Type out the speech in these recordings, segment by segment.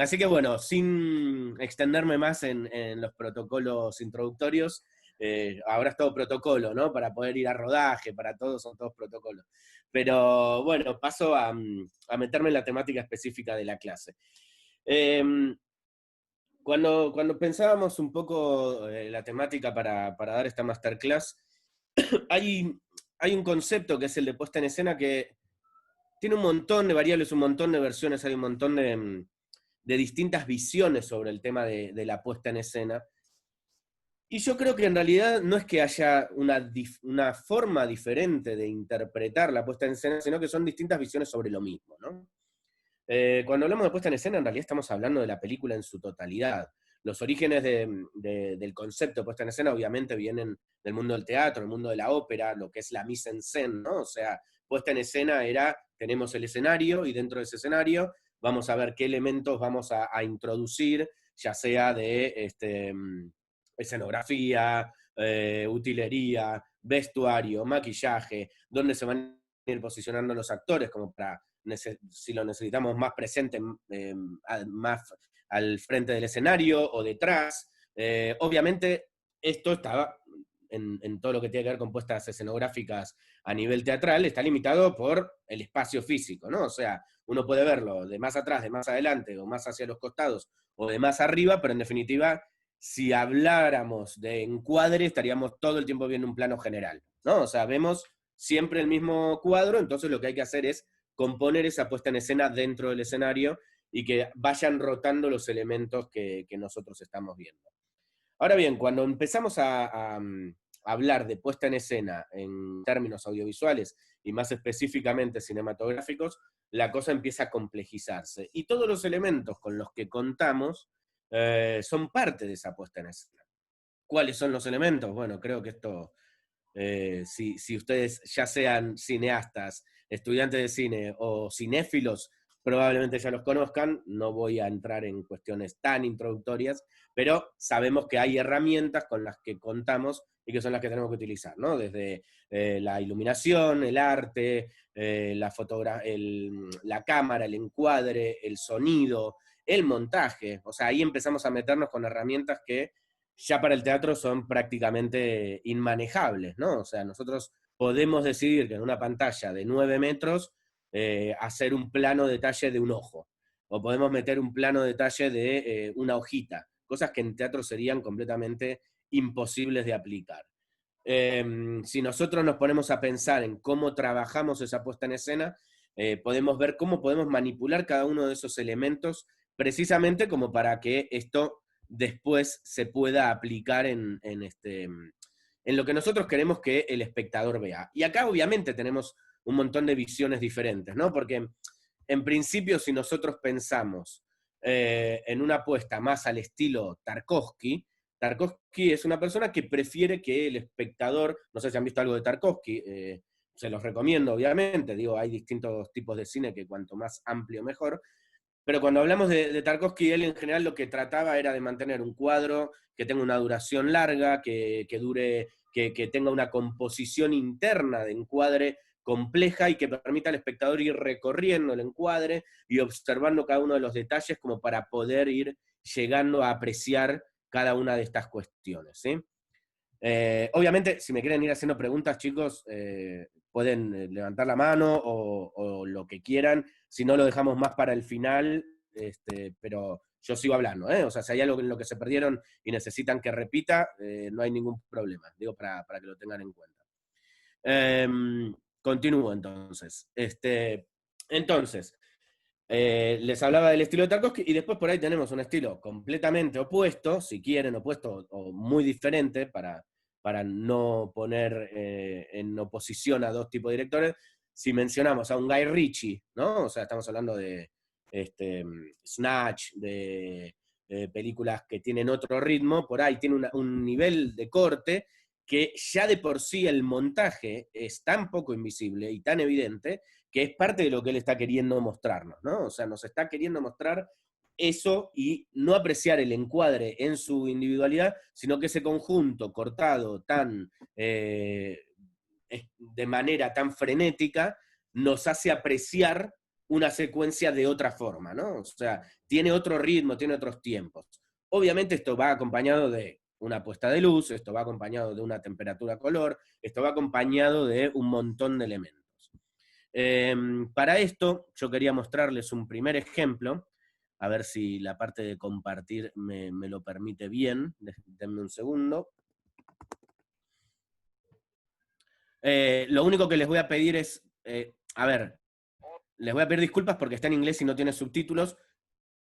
Así que bueno, sin extenderme más en los protocolos introductorios, ahora es todo protocolo, ¿no? Para poder ir a rodaje, para todos son todos protocolos. Pero bueno, paso a meterme en la temática específica de la clase. Eh, cuando pensábamos un poco la temática para dar esta masterclass, hay, hay un concepto que es el de puesta en escena que tiene un montón de variables, un montón de versiones, hay un montón de distintas visiones sobre el tema de la puesta en escena. Y yo creo que en realidad no es que haya una forma diferente de interpretar la puesta en escena, sino que son distintas visiones sobre lo mismo, ¿no? Cuando hablamos de puesta en escena, en realidad estamos hablando de la película en su totalidad. Los orígenes del concepto de puesta en escena obviamente vienen del mundo del teatro, del mundo de la ópera, lo que es la mise en scène, ¿no? O sea, puesta en escena era, tenemos el escenario y dentro de ese escenario vamos a ver qué elementos vamos a introducir, ya sea de escenografía, utilería, vestuario, maquillaje, dónde se van a ir posicionando los actores como para si lo necesitamos más presente, más al frente del escenario o detrás. Obviamente, esto estaba en todo lo que tiene que ver con puestas escenográficas a nivel teatral, está limitado por el espacio físico, ¿no? O sea, uno puede verlo de más atrás, de más adelante, o más hacia los costados, o de más arriba, pero en definitiva, si habláramos de encuadre, estaríamos todo el tiempo viendo un plano general, ¿no? O sea, vemos siempre el mismo cuadro, entonces lo que hay que hacer es componer esa puesta en escena dentro del escenario y que vayan rotando los elementos que nosotros estamos viendo. Ahora bien, cuando empezamos a hablar de puesta en escena en términos audiovisuales y más específicamente cinematográficos, la cosa empieza a complejizarse. Y todos los elementos con los que contamos son parte de esa puesta en escena. ¿Cuáles son los elementos? Bueno, creo que esto si ustedes ya sean cineastas, estudiantes de cine o cinéfilos, probablemente ya los conozcan, no voy a entrar en cuestiones tan introductorias, pero sabemos que hay herramientas con las que contamos y que son las que tenemos que utilizar, ¿no? Desde la iluminación, el arte, la cámara, el encuadre, el sonido, el montaje, o sea, ahí empezamos a meternos con herramientas que ya para el teatro son prácticamente inmanejables, ¿no? O sea, nosotros podemos decidir que en una pantalla de 9 metros hacer un plano detalle de un ojo, o podemos meter un plano detalle de una hojita, cosas que en teatro serían completamente imposibles de aplicar. Si nosotros nos ponemos a pensar en cómo trabajamos esa puesta en escena, podemos ver cómo podemos manipular cada uno de esos elementos precisamente como para que esto después se pueda aplicar en lo que nosotros queremos que el espectador vea. Y acá obviamente tenemos un montón de visiones diferentes, ¿no? Porque en principio si nosotros pensamos en una apuesta más al estilo Tarkovsky, Tarkovsky es una persona que prefiere que el espectador, no sé si han visto algo de Tarkovsky, se los recomiendo obviamente, digo, hay distintos tipos de cine que cuanto más amplio mejor, pero cuando hablamos de Tarkovsky, él en general lo que trataba era de mantener un cuadro que tenga una duración larga, que dure, que tenga una composición interna de encuadre compleja y que permita al espectador ir recorriendo el encuadre y observando cada uno de los detalles como para poder ir llegando a apreciar cada una de estas cuestiones, ¿sí? Obviamente, si me quieren ir haciendo preguntas, chicos, pueden levantar la mano o lo que quieran. Si no, lo dejamos más para el final, pero yo sigo hablando, ¿eh? O sea, si hay algo en lo que se perdieron y necesitan que repita, no hay ningún problema. Digo, para que lo tengan en cuenta. Eh, Continúo entonces. Entonces, les hablaba del estilo de Tarkovsky y después por ahí tenemos un estilo completamente opuesto, si quieren, opuesto o muy diferente para no poner en oposición a dos tipos de directores. Si mencionamos a un Guy Ritchie, ¿no? O sea, estamos hablando de Snatch, de películas que tienen otro ritmo, por ahí tiene un nivel de corte que ya de por sí el montaje es tan poco invisible y tan evidente que es parte de lo que él está queriendo mostrarnos, ¿no? O sea, nos está queriendo mostrar eso y no apreciar el encuadre en su individualidad, sino que ese conjunto cortado tan de manera tan frenética nos hace apreciar una secuencia de otra forma, ¿no? O sea, tiene otro ritmo, tiene otros tiempos. Obviamente esto va acompañado de una puesta de luz, esto va acompañado de una temperatura color, esto va acompañado de un montón de elementos. Para esto yo quería mostrarles un primer ejemplo, a ver si la parte de compartir me lo permite bien, denme un segundo. Lo único que les voy a pedir es, a ver, les voy a pedir disculpas porque está en inglés y no tiene subtítulos.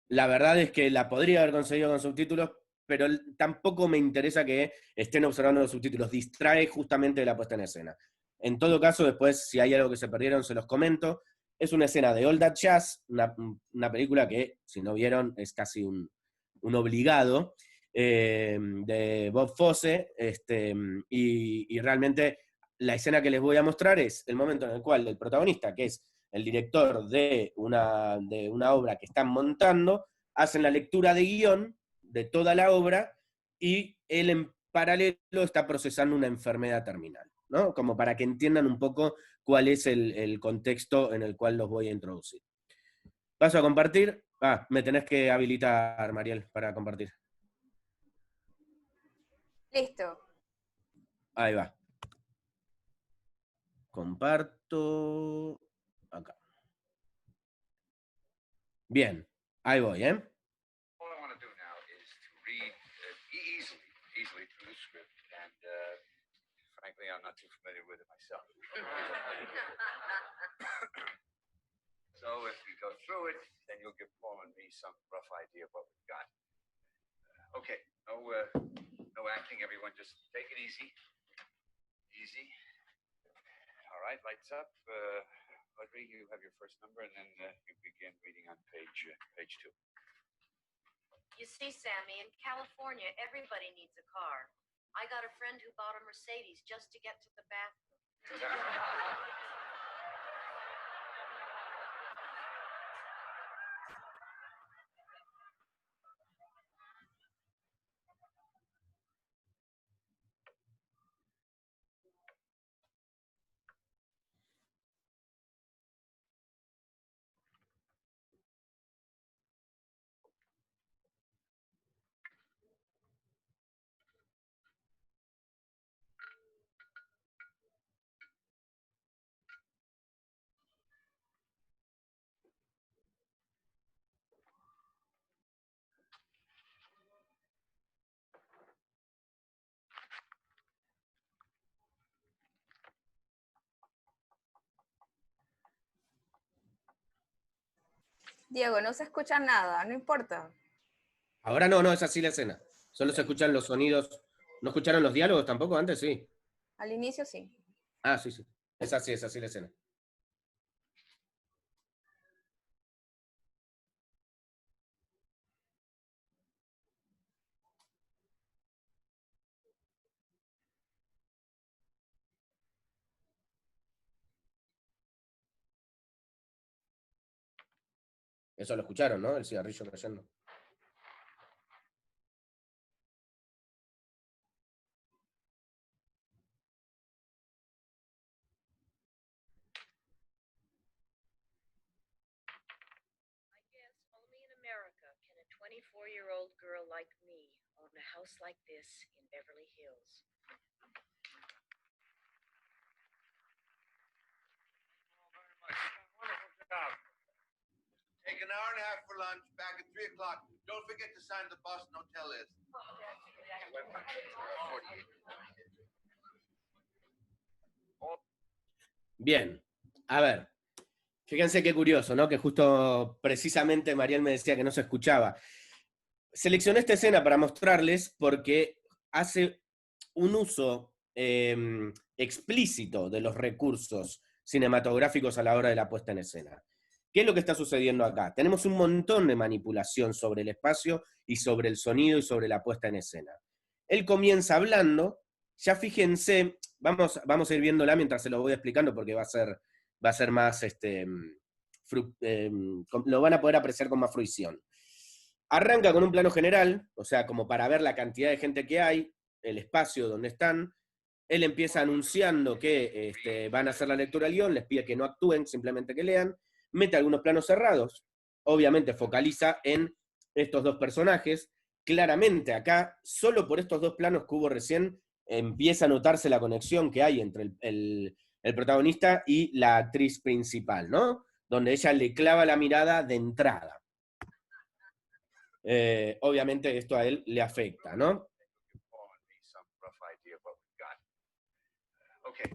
La verdad es que la podría haber conseguido con subtítulos, pero tampoco me interesa que estén observando los subtítulos. Distrae justamente de la puesta en escena. En todo caso, después, si hay algo que se perdieron, se los comento. Es una escena de All That Jazz, una película que, si no vieron, es casi un obligado, de Bob Fosse, y realmente la escena que les voy a mostrar es el momento en el cual el protagonista, que es el director de una obra que están montando, hacen la lectura de guión de toda la obra y él en paralelo está procesando una enfermedad terminal, ¿no? Como para que entiendan un poco cuál es el contexto en el cual los voy a introducir. Paso a compartir. Me tenés que habilitar, Mariel, para compartir. Listo. Ahí va. Comparto acá. Bien, ahí voy, ¿eh? All I want to do now is to read easily through the script, and frankly, I'm not too familiar with it myself. So if we go through it, then you'll give Paul and me some rough idea of what we've got. Okay, no acting, everyone. Just take it easy. Easy. All right, lights up. Audrey, you have your first number, and then you begin reading on page 2. You see, Sammy, in California, everybody needs a car. I got a friend who bought a Mercedes just to get to the bathroom. Diego, no se escucha nada, no importa. Ahora no, es así la escena. Solo se escuchan los sonidos. ¿No escucharon los diálogos tampoco antes? Sí. Al inicio sí. Sí, sí. Es así la escena. Eso lo escucharon, ¿no? El cigarrillo cayendo. I guess only in America can a 24-year-old girl like me own a house like this in Beverly Hills. Wonderful job. Take an hour and a half for lunch, back at 3 o'clock. Don't forget to sign the Boston Hotel list. Bien, a ver. Fíjense qué curioso, ¿no? Que justo precisamente Mariel me decía que no se escuchaba. Seleccioné esta escena para mostrarles porque hace un uso explícito de los recursos cinematográficos a la hora de la puesta en escena. ¿Qué es lo que está sucediendo acá? Tenemos un montón de manipulación sobre el espacio y sobre el sonido y sobre la puesta en escena. Él comienza hablando, ya fíjense, vamos a ir viéndola mientras se lo voy explicando porque va a ser más, lo van a poder apreciar con más fruición. Arranca con un plano general, o sea, como para ver la cantidad de gente que hay, el espacio donde están. Él empieza anunciando que van a hacer la lectura del guión, les pide que no actúen, simplemente que lean. mete algunos planos cerrados, obviamente focaliza en estos dos personajes. Claramente acá, solo por estos dos planos que hubo recién, empieza a notarse la conexión que hay entre el protagonista y la actriz principal, ¿no? Donde ella le clava la mirada de entrada. Obviamente esto a él le afecta, ¿no?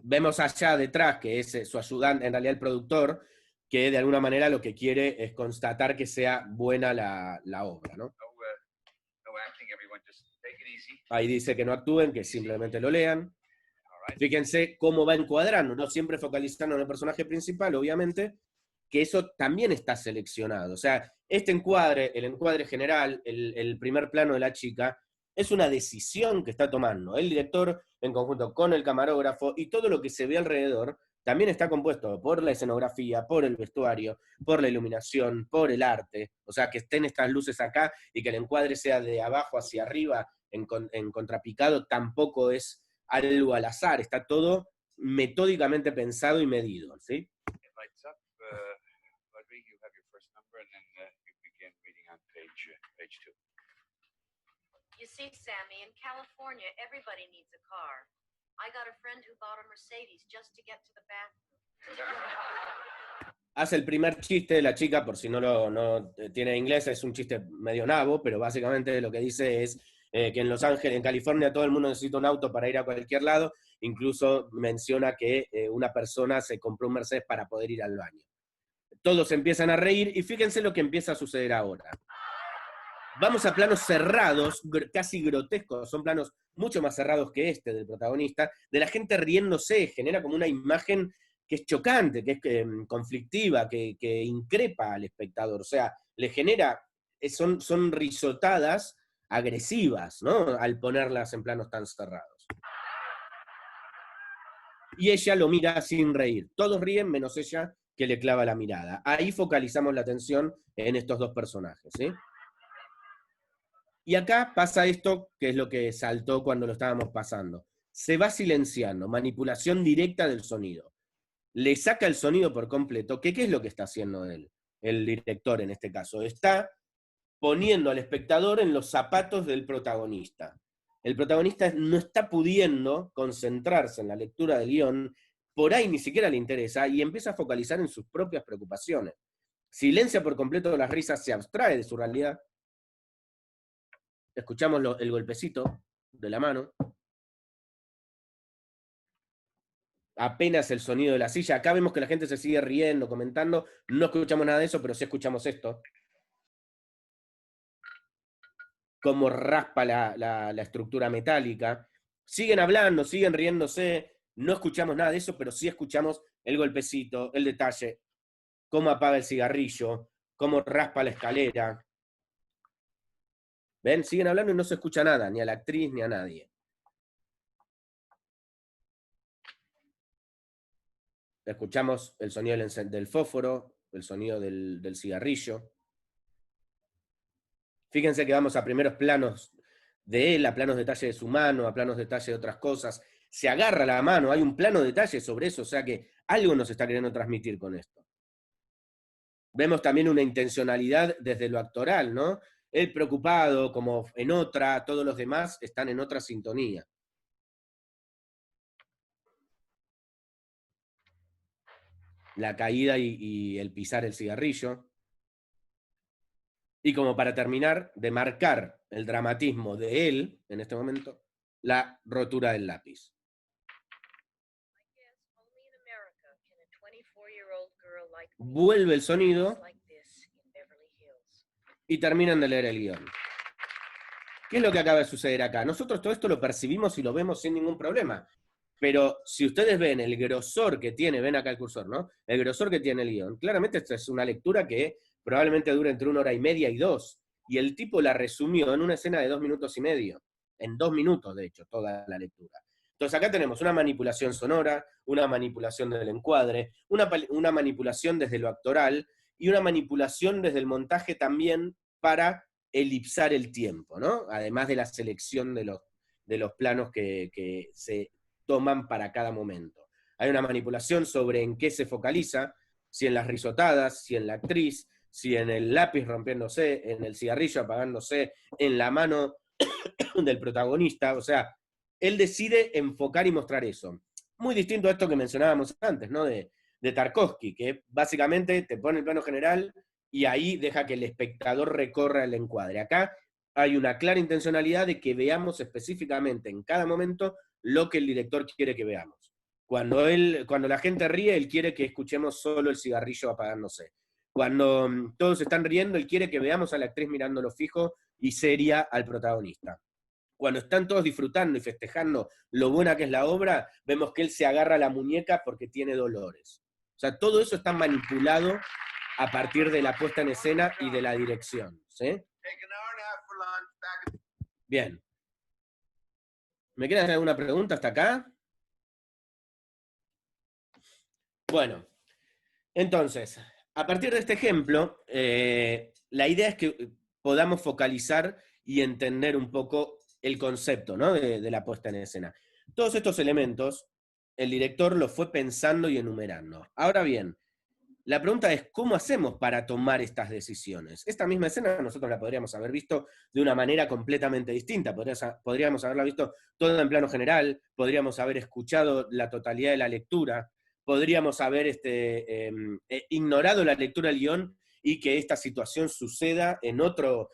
Vemos allá detrás que es su ayudante, en realidad el productor, que de alguna manera lo que quiere es constatar que sea buena la obra, ¿no? Ahí dice que no actúen, que simplemente lo lean. Fíjense cómo va encuadrando, no siempre focalizando en el personaje principal, obviamente, que eso también está seleccionado. O sea, este encuadre, el encuadre general, el primer plano de la chica, es una decisión que está tomando el director en conjunto con el camarógrafo, y todo lo que se ve alrededor también está compuesto por la escenografía, por el vestuario, por la iluminación, por el arte. O sea, que estén estas luces acá y que el encuadre sea de abajo hacia arriba en contrapicado tampoco es algo al azar, está todo metódicamente pensado y medido, ¿sí? You see, Sammy, in California, everybody needs a car. I got a friend who bought a Mercedes just to get to the bathroom. Hace el primer chiste de la chica, por si no tiene inglés, es un chiste medio nabo, pero básicamente lo que dice es que en Los Ángeles, en California, todo el mundo necesita un auto para ir a cualquier lado. Incluso menciona que una persona se compró un Mercedes para poder ir al baño. Todos empiezan a reír y fíjense lo que empieza a suceder ahora. Vamos a planos cerrados, casi grotescos, son planos mucho más cerrados que este del protagonista, de la gente riéndose, genera como una imagen que es chocante, que es conflictiva, que increpa al espectador, o sea, le genera, son risotadas agresivas, ¿no? Al ponerlas en planos tan cerrados. Y ella lo mira sin reír, todos ríen menos ella, que le clava la mirada. Ahí focalizamos la atención en estos dos personajes, ¿sí? Y acá pasa esto, que es lo que saltó cuando lo estábamos pasando. Se va silenciando, manipulación directa del sonido. Le saca el sonido por completo. ¿Qué es lo que está haciendo él? El director en este caso. Está poniendo al espectador en los zapatos del protagonista. El protagonista no está pudiendo concentrarse en la lectura del guión, por ahí ni siquiera le interesa, y empieza a focalizar en sus propias preocupaciones. Silencia por completo las risas, se abstrae de su realidad. Escuchamos el golpecito de la mano. Apenas el sonido de la silla. Acá vemos que la gente se sigue riendo, comentando. No escuchamos nada de eso, pero sí escuchamos esto. Cómo raspa la estructura metálica. Siguen hablando, siguen riéndose. No escuchamos nada de eso, pero sí escuchamos el golpecito, el detalle. Cómo apaga el cigarrillo, cómo raspa la escalera. ¿Ven? Siguen hablando y no se escucha nada, ni a la actriz ni a nadie. Escuchamos el sonido del fósforo, el sonido del cigarrillo. Fíjense que vamos a primeros planos de él, a planos detalle de su mano, a planos detalle de otras cosas. Se agarra la mano, hay un plano detalle sobre eso, o sea que algo nos está queriendo transmitir con esto. Vemos también una intencionalidad desde lo actoral, ¿no? Él preocupado, como en otra, todos los demás están en otra sintonía. La caída y el pisar el cigarrillo. Y como para terminar, de marcar el dramatismo de él, en este momento, la rotura del lápiz. Vuelve el sonido y terminan de leer el guión. ¿Qué es lo que acaba de suceder acá? Nosotros todo esto lo percibimos y lo vemos sin ningún problema. Pero si ustedes ven el grosor que tiene, ven acá el cursor, ¿no? El grosor que tiene el guión. Claramente esta es una lectura que probablemente dura entre 1 hora y media y 2. Y el tipo la resumió en una escena de 2 minutos y medio. En 2 minutos, de hecho, toda la lectura. Entonces acá tenemos una manipulación sonora, una manipulación del encuadre, una manipulación desde lo actoral y una manipulación desde el montaje también para elipsar el tiempo, ¿no? Además de la selección de los planos que se toman para cada momento. Hay una manipulación sobre en qué se focaliza, si en las risotadas, si en la actriz, si en el lápiz rompiéndose, en el cigarrillo apagándose, en la mano del protagonista. O sea, él decide enfocar y mostrar eso. Muy distinto a esto que mencionábamos antes, ¿no? De Tarkovsky, que básicamente te pone el plano general y ahí deja que el espectador recorra el encuadre. Acá hay una clara intencionalidad de que veamos específicamente en cada momento lo que el director quiere que veamos. Cuando la gente ríe, él quiere que escuchemos solo el cigarrillo apagándose. Cuando todos están riendo, él quiere que veamos a la actriz mirándolo fijo y seria al protagonista. Cuando están todos disfrutando y festejando lo buena que es la obra, vemos que él se agarra a la muñeca porque tiene dolores. O sea, todo eso está manipulado a partir de la puesta en escena y de la dirección. ¿Sí? Bien. ¿Me quieren hacer alguna pregunta hasta acá? Bueno, entonces, a partir de este ejemplo, la idea es que podamos focalizar y entender un poco el concepto, ¿no? de la puesta en escena. Todos estos elementos, el director los fue pensando y enumerando. Ahora bien, la pregunta es, ¿cómo hacemos para tomar estas decisiones? Esta misma escena nosotros la podríamos haber visto de una manera completamente distinta. Podríamos haberla visto toda en plano general, podríamos haber escuchado la totalidad de la lectura, podríamos haber ignorado la lectura del guión y que esta situación suceda en otro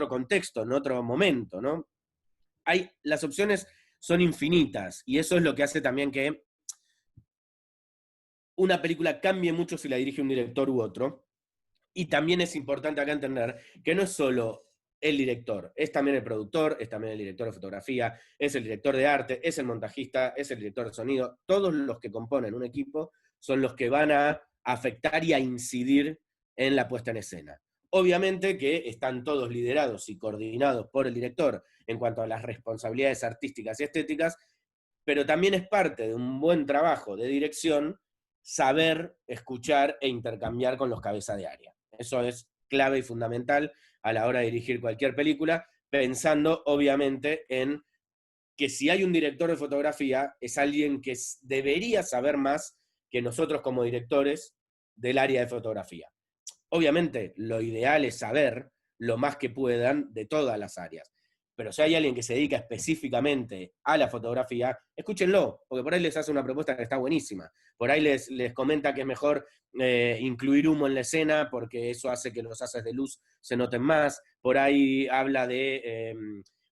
contexto, en otro momento, ¿no? Las opciones son infinitas, y eso es lo que hace también que una película cambie mucho si la dirige un director u otro. Y también es importante acá entender que no es solo el director, es también el productor, es también el director de fotografía, es el director de arte, es el montajista, es el director de sonido. Todos los que componen un equipo son los que van a afectar y a incidir en la puesta en escena. Obviamente que están todos liderados y coordinados por el director en cuanto a las responsabilidades artísticas y estéticas, pero también es parte de un buen trabajo de dirección saber escuchar e intercambiar con los cabezas de área. Eso es clave y fundamental a la hora de dirigir cualquier película, pensando obviamente en que si hay un director de fotografía, es alguien que debería saber más que nosotros como directores del área de fotografía. Obviamente, lo ideal es saber lo más que puedan de todas las áreas. Pero si hay alguien que se dedica específicamente a la fotografía, escúchenlo, porque por ahí les hace una propuesta que está buenísima. Por ahí les comenta que es mejor incluir humo en la escena, porque eso hace que los haces de luz se noten más. Por ahí habla de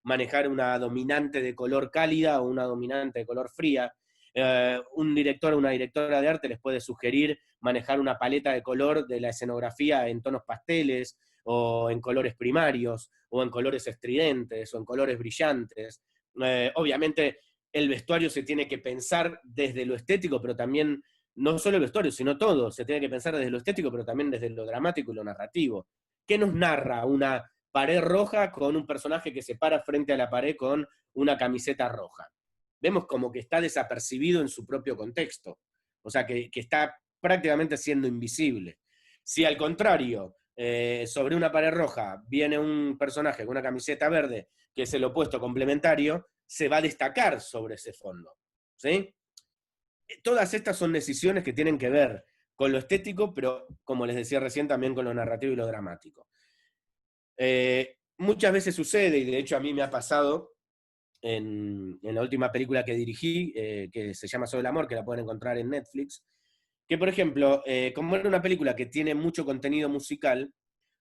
manejar una dominante de color cálida o una dominante de color fría. Un director o una directora de arte les puede sugerir manejar una paleta de color de la escenografía en tonos pasteles, o en colores primarios, o en colores estridentes, o en colores brillantes. Obviamente el vestuario se tiene que pensar desde lo estético, pero también, no solo el vestuario, sino todo, se tiene que pensar desde lo estético, pero también desde lo dramático y lo narrativo. ¿Qué nos narra una pared roja con un personaje que se para frente a la pared con una camiseta roja? Vemos como que está desapercibido en su propio contexto, o sea, que está prácticamente siendo invisible. Si al contrario, sobre una pared roja viene un personaje con una camiseta verde, que es el opuesto complementario, se va a destacar sobre ese fondo, ¿sí? Todas estas son decisiones que tienen que ver con lo estético, pero como les decía recién, también con lo narrativo y lo dramático. Muchas veces sucede, y de hecho a mí me ha pasado en la última película que dirigí, que se llama Sobre el Amor, que la pueden encontrar en Netflix, que por ejemplo, como era una película que tiene mucho contenido musical,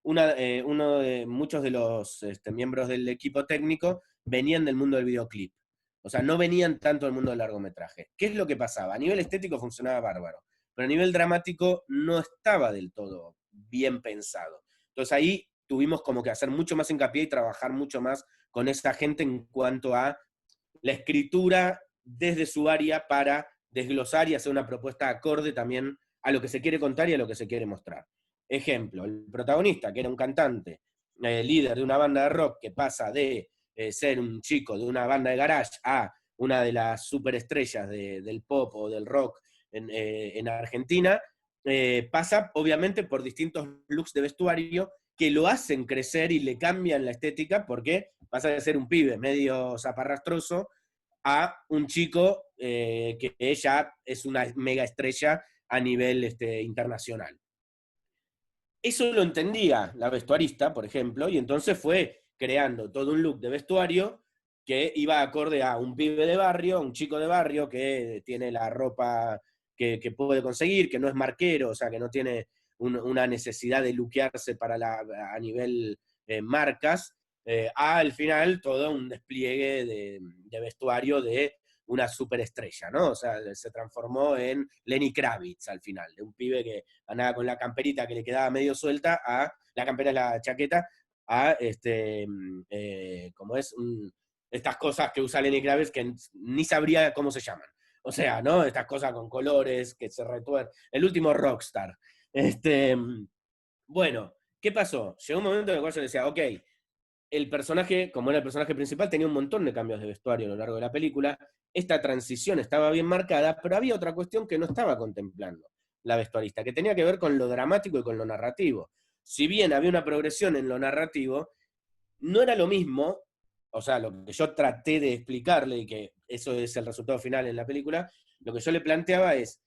muchos de los miembros del equipo técnico venían del mundo del videoclip. O sea, no venían tanto del mundo del largometraje. ¿Qué es lo que pasaba? A nivel estético funcionaba bárbaro, pero a nivel dramático no estaba del todo bien pensado. Entonces ahí tuvimos como que hacer mucho más hincapié y trabajar mucho más con esa gente en cuanto a la escritura desde su área para desglosar y hacer una propuesta acorde también a lo que se quiere contar y a lo que se quiere mostrar. Ejemplo, el protagonista, que era un cantante, líder de una banda de rock, que pasa de ser un chico de una banda de garage a una de las superestrellas del pop o del rock en Argentina, pasa obviamente por distintos looks de vestuario que lo hacen crecer y le cambian la estética, porque pasa de ser un pibe medio zaparrastroso a un chico que ya es una mega estrella a nivel internacional. Eso lo entendía la vestuarista, por ejemplo, y entonces fue creando todo un look de vestuario que iba acorde a un pibe de barrio, un chico de barrio que tiene la ropa que puede conseguir, que no es marquero, o sea, que no tiene una necesidad de luquearse a nivel marcas, al final todo un despliegue de vestuario de una superestrella, ¿no? O sea, se transformó en Lenny Kravitz al final, de un pibe que andaba con la camperita que le quedaba medio suelta, a la campera es la chaqueta, a como es, estas cosas que usa Lenny Kravitz que ni sabría cómo se llaman. O sea, ¿no? Estas cosas con colores que se retuercen. El último rockstar. Bueno, ¿qué pasó? Llegó un momento en el cual yo decía, ok, el personaje, como era el personaje principal, tenía un montón de cambios de vestuario a lo largo de la película. Esta transición estaba bien marcada, pero había otra cuestión que no estaba contemplando la vestuarista, que tenía que ver con lo dramático y con lo narrativo. Si bien había una progresión en lo narrativo, no era lo mismo, o sea, lo que yo traté de explicarle, y que eso es el resultado final en la película, lo que yo le planteaba es,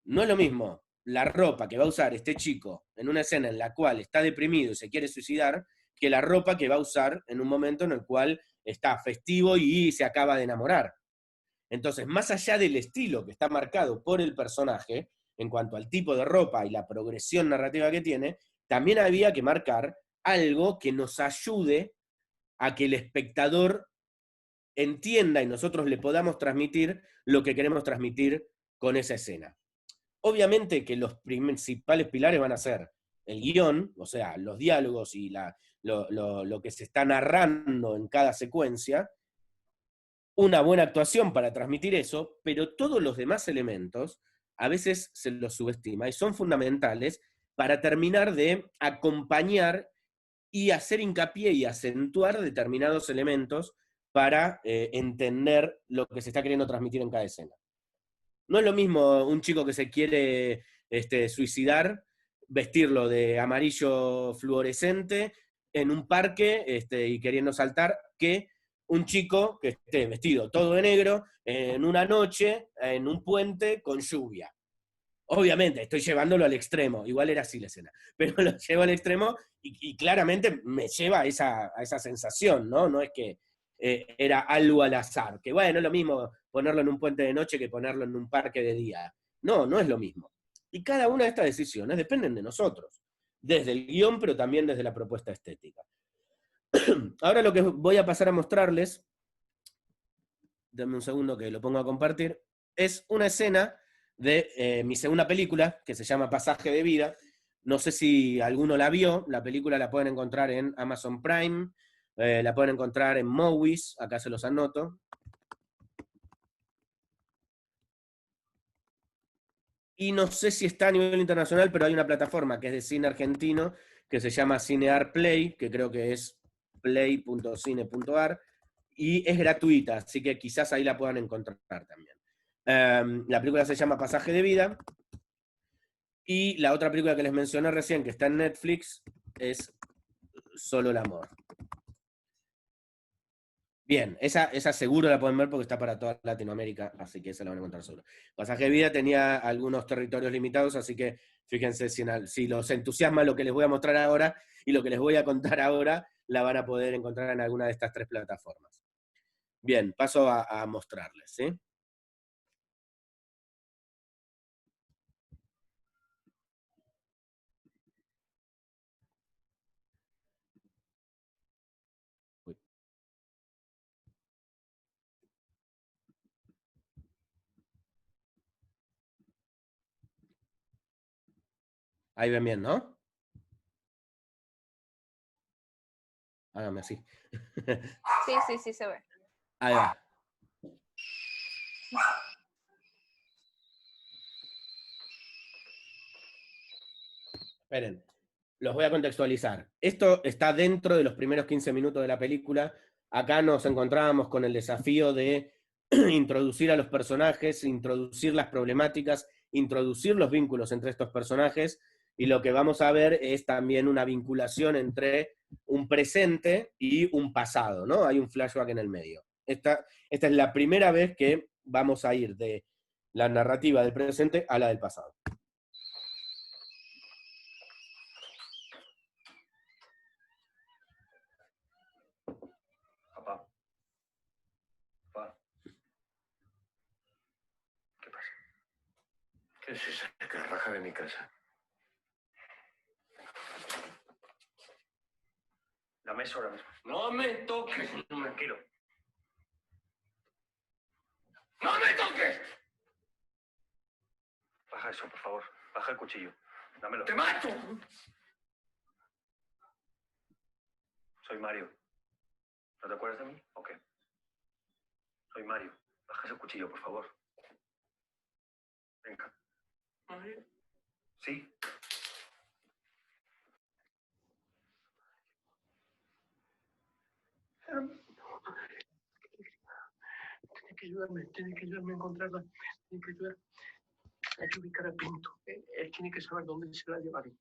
no es lo mismo la ropa que va a usar este chico en una escena en la cual está deprimido y se quiere suicidar, que la ropa que va a usar en un momento en el cual está festivo y se acaba de enamorar. Entonces, más allá del estilo que está marcado por el personaje, en cuanto al tipo de ropa y la progresión narrativa que tiene, también había que marcar algo que nos ayude a que el espectador entienda y nosotros le podamos transmitir lo que queremos transmitir con esa escena. Obviamente que los principales pilares van a ser el guión, o sea, los diálogos y lo que se está narrando en cada secuencia, una buena actuación para transmitir eso, pero todos los demás elementos a veces se los subestima y son fundamentales para terminar de acompañar y hacer hincapié y acentuar determinados elementos para entender lo que se está queriendo transmitir en cada escena. No es lo mismo un chico que se quiere suicidar, vestirlo de amarillo fluorescente en un parque y queriendo saltar, que un chico que esté vestido todo de negro en una noche, en un puente con lluvia. Obviamente, estoy llevándolo al extremo, igual era así la escena, pero lo llevo al extremo y claramente me lleva a esa sensación, ¿no? No es que era algo al azar, que bueno, es lo mismo ponerlo en un puente de noche que ponerlo en un parque de día. No, no es lo mismo. Y cada una de estas decisiones dependen de nosotros, desde el guión, pero también desde la propuesta estética. Ahora lo que voy a pasar a mostrarles, denme un segundo que lo pongo a compartir, es una escena de mi segunda película, que se llama Pasaje de Vida. No sé si alguno la vio, la película la pueden encontrar en Amazon Prime, la pueden encontrar en Movies, acá se los anoto. Y no sé si está a nivel internacional, pero hay una plataforma que es de cine argentino, que se llama Cinear Play, que creo que es play.cine.ar, y es gratuita, así que quizás ahí la puedan encontrar también. La película se llama Pasaje de Vida, y la otra película que les mencioné recién, que está en Netflix, es Solo el Amor. Bien, esa seguro la pueden ver porque está para toda Latinoamérica, así que esa la van a encontrar seguro. Pasaje de Vida tenía algunos territorios limitados, así que fíjense si los entusiasma lo que les voy a mostrar ahora y lo que les voy a contar ahora, la van a poder encontrar en alguna de estas tres plataformas. Bien, paso a mostrarles, ¿sí? Uy. Ahí ven bien, ¿no? Hágame así. Sí, se ve. Ahí va. Esperen, los voy a contextualizar. Esto está dentro de los primeros 15 minutos de la película. Acá nos encontrábamos con el desafío de introducir a los personajes, introducir las problemáticas, introducir los vínculos entre estos personajes, y lo que vamos a ver es también una vinculación entre un presente y un pasado, ¿no? Hay un flashback en el medio. Esta es la primera vez que vamos a ir de la narrativa del presente a la del pasado. ¿Qué es esa carraja de mi casa? Dame eso ahora mismo. ¡No me toques! Tranquilo. ¡No me toques! Baja eso, por favor. Baja el cuchillo. Dámelo. ¡Te mato! Soy Mario. ¿No te acuerdas de mí? ¿O qué? Soy Mario. Baja ese cuchillo, por favor. Venga. ¿Mario? Sí. Tiene que ayudarme a encontrarla. Tiene que ayudar. Hay que ubicar a Pinto. Él tiene que saber dónde se la llevaron.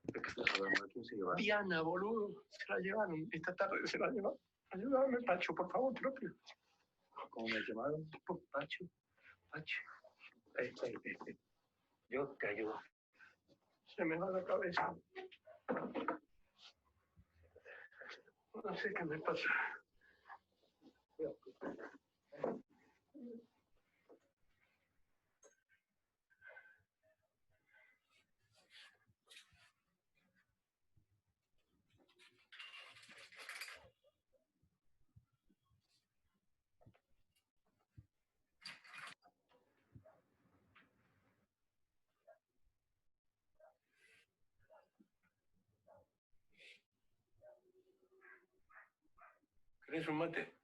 ¿De qué estás hablando? ¿A quién se llevaron? Diana, boludo. Se la llevaron. Esta tarde se la llevaron. Ayúdame, Pacho, por favor, te lo pido. ¿Cómo me llamaron? Pacho. Pacho. Yo te ayudo. Se me va la cabeza. No sé qué me pasa. ¿Querés un mate?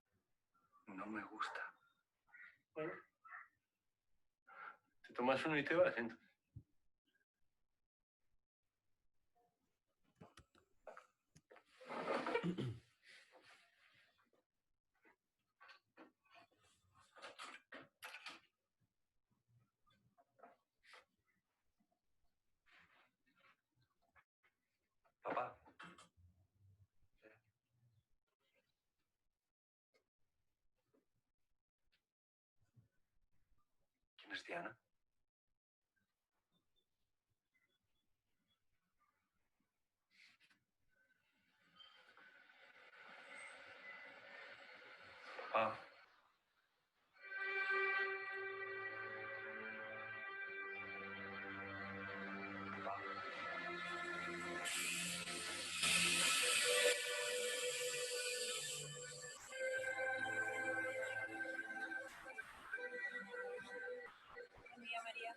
No me gusta. Bueno. Te tomas uno y te vas, entonces. Papá. ¿Quién es Diana? Papá. Buen día, María.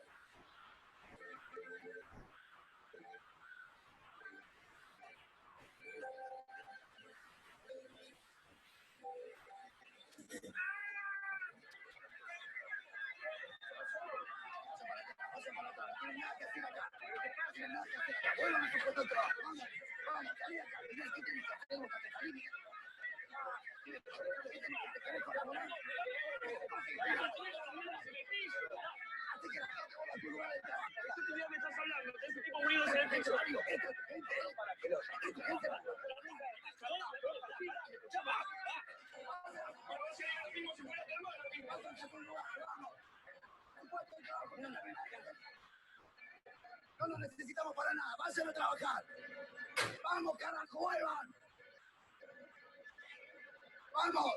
No lo necesitamos para nada, vayan a trabajar. Vamos, carajo, vuelvan. Vamos.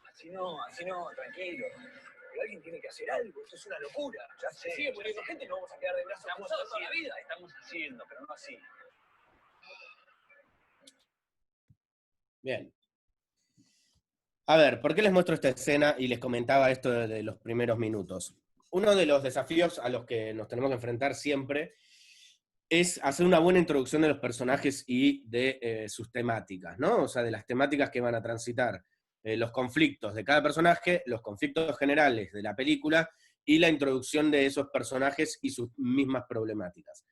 Así no, tranquilo. Pero alguien tiene que hacer algo, esto es una locura. Ya sé. Sigue poniendo gente y nos vamos a quedar de brazos cruzados toda la vida. Estamos haciendo, pero no así. Bien. A ver, ¿por qué les muestro esta escena y les comentaba esto de los primeros minutos? Uno de los desafíos a los que nos tenemos que enfrentar siempre es hacer una buena introducción de los personajes y de sus temáticas, ¿no? O sea, de las temáticas que van a transitar los conflictos de cada personaje, los conflictos generales de la película y la introducción de esos personajes y sus mismas problemáticas.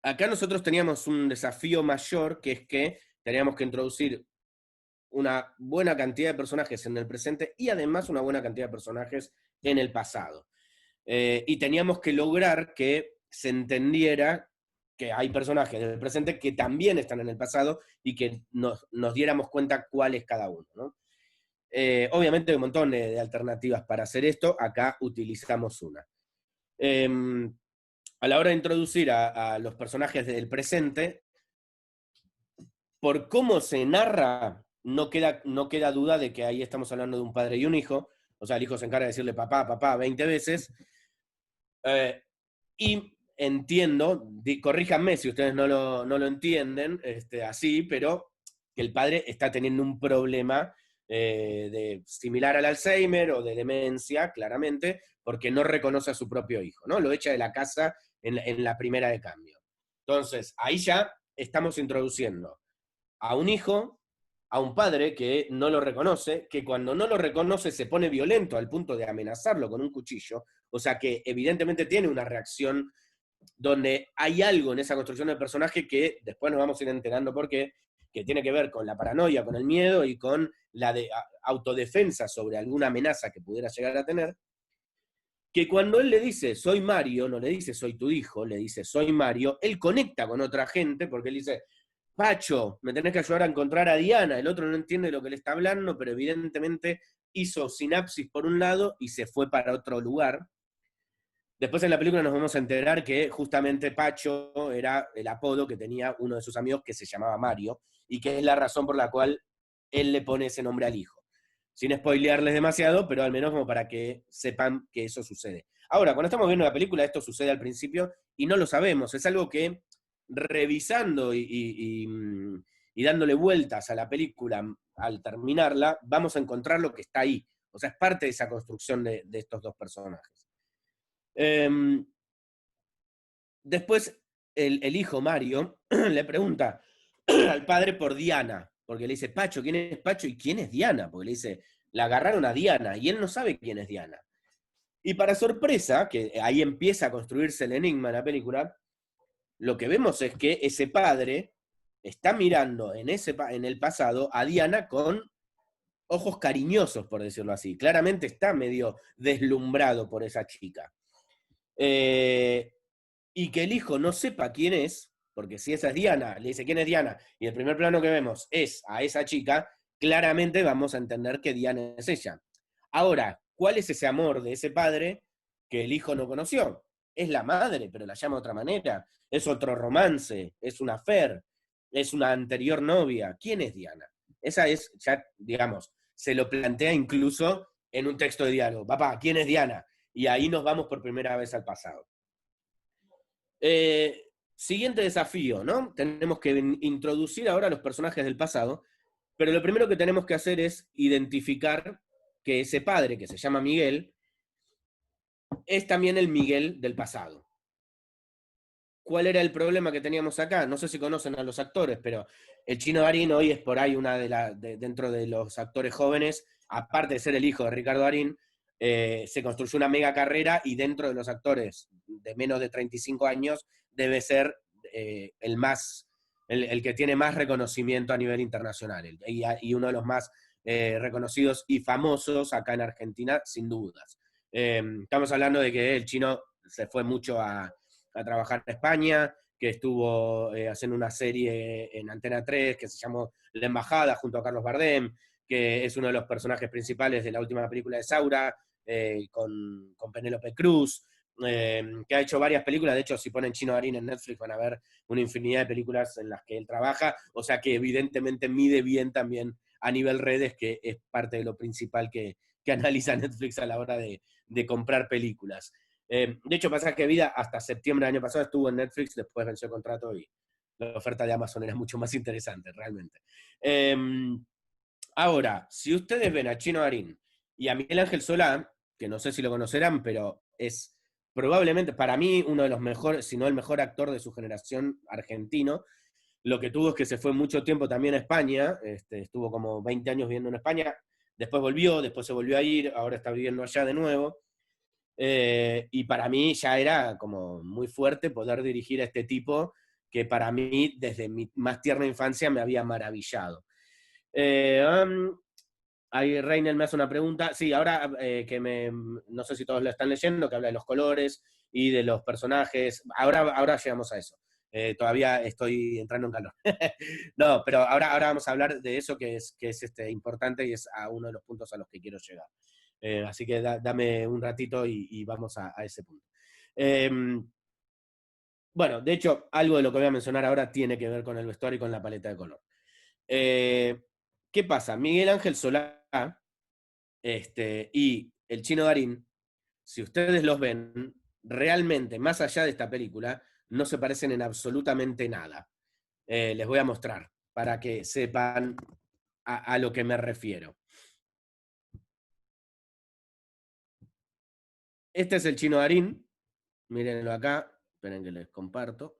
Acá nosotros teníamos un desafío mayor, que es que teníamos que introducir una buena cantidad de personajes en el presente y además una buena cantidad de personajes en el pasado. Y teníamos que lograr que se entendiera que hay personajes del presente que también están en el pasado y que nos diéramos cuenta cuál es cada uno, ¿no? Obviamente hay un montón de alternativas para hacer esto, acá utilizamos una. A la hora de introducir a los personajes del presente, por cómo se narra no queda duda de que ahí estamos hablando de un padre y un hijo. O sea, el hijo se encarga de decirle papá, papá 20 veces. Y entiendo, corríjanme si ustedes no lo entienden así, pero que el padre está teniendo un problema similar al Alzheimer o de demencia, claramente, porque no reconoce a su propio hijo, ¿no? Lo echa de la casa en la primera de cambio. Entonces, ahí ya estamos introduciendo a un hijo, a un padre que no lo reconoce, que cuando no lo reconoce se pone violento al punto de amenazarlo con un cuchillo, o sea que evidentemente tiene una reacción donde hay algo en esa construcción del personaje que después nos vamos a ir enterando por qué, que tiene que ver con la paranoia, con el miedo y con la autodefensa sobre alguna amenaza que pudiera llegar a tener, que cuando él le dice, soy Mario, no le dice, soy tu hijo, le dice, soy Mario, él conecta con otra gente, porque él dice, Pacho, me tenés que ayudar a encontrar a Diana, el otro no entiende lo que le está hablando, pero evidentemente hizo sinapsis por un lado y se fue para otro lugar. Después en la película nos vamos a enterar que justamente Pacho era el apodo que tenía uno de sus amigos que se llamaba Mario, y que es la razón por la cual él le pone ese nombre al hijo. Sin spoilearles demasiado, pero al menos como para que sepan que eso sucede. Ahora, cuando estamos viendo la película, esto sucede al principio y no lo sabemos. Es algo que revisando y dándole vueltas a la película al terminarla, vamos a encontrar lo que está ahí. O sea, es parte de esa construcción de estos dos personajes. Después, el hijo Mario le pregunta al padre por Diana, porque le dice, Pacho, ¿quién es Pacho? ¿Y quién es Diana? Porque le dice, la agarraron a Diana, y él no sabe quién es Diana. Y para sorpresa, que ahí empieza a construirse el enigma de la película, lo que vemos es que ese padre está mirando en el pasado a Diana con ojos cariñosos, por decirlo así. Claramente está medio deslumbrado por esa chica. Y que el hijo no sepa quién es, porque si esa es Diana, le dice quién es Diana, y el primer plano que vemos es a esa chica, claramente vamos a entender que Diana es ella. Ahora, ¿cuál es ese amor de ese padre que el hijo no conoció? Es la madre, pero la llama de otra manera. Es otro romance, es una affair, es una anterior novia. ¿Quién es Diana? Esa es, ya, digamos, se lo plantea incluso en un texto de diálogo. Papá, ¿quién es Diana? Y ahí nos vamos por primera vez al pasado. Siguiente desafío, ¿no? Tenemos que introducir ahora a los personajes del pasado, pero lo primero que tenemos que hacer es identificar que ese padre, que se llama Miguel, es también el Miguel del pasado. ¿Cuál era el problema que teníamos acá? No sé si conocen a los actores, pero el Chino Darín hoy es por ahí una dentro de los actores jóvenes, aparte de ser el hijo de Ricardo Darín, se construyó una mega carrera y dentro de los actores de menos de 35 años debe ser el que tiene más reconocimiento a nivel internacional y uno de los más reconocidos y famosos acá en Argentina, sin dudas. Estamos hablando de que el Chino se fue mucho a trabajar en España, que estuvo haciendo una serie en Antena 3 que se llamó La Embajada junto a Carlos Bardem, que es uno de los personajes principales de la última película de Saura, con Penélope Cruz, que ha hecho varias películas. De hecho, si ponen Chino Darín en Netflix van a ver una infinidad de películas en las que él trabaja, o sea que evidentemente mide bien también a nivel redes, que es parte de lo principal que analiza Netflix a la hora de comprar películas. De hecho, Pasaje de Vida hasta septiembre del año pasado estuvo en Netflix, después venció el contrato y la oferta de Amazon era mucho más interesante, realmente. Ahora, si ustedes ven a Chino Darín y a Miguel Ángel Solá, que no sé si lo conocerán, pero es probablemente para mí uno de los mejores, si no el mejor actor de su generación argentino. Lo que tuvo es que se fue mucho tiempo también a España, estuvo como 20 años viviendo en España, después volvió, después se volvió a ir, ahora está viviendo allá de nuevo. Y para mí ya era como muy fuerte poder dirigir a este tipo que para mí desde mi más tierna infancia me había maravillado. Ahí Reiner me hace una pregunta. Sí, ahora no sé si todos lo están leyendo, que habla de los colores y de los personajes. Ahora llegamos a eso. Todavía estoy entrando en calor. No, pero ahora vamos a hablar de eso que es importante y es a uno de los puntos a los que quiero llegar. Así que dame un ratito y vamos a ese punto. Bueno, de hecho, algo de lo que voy a mencionar ahora tiene que ver con el vestuario y con la paleta de color. ¿Qué pasa? Miguel Ángel Solá y el Chino Darín, si ustedes los ven, realmente, más allá de esta película, no se parecen en absolutamente nada. Les voy a mostrar para que sepan a lo que me refiero. Este es el Chino Darín. Mírenlo acá. Esperen que les comparto.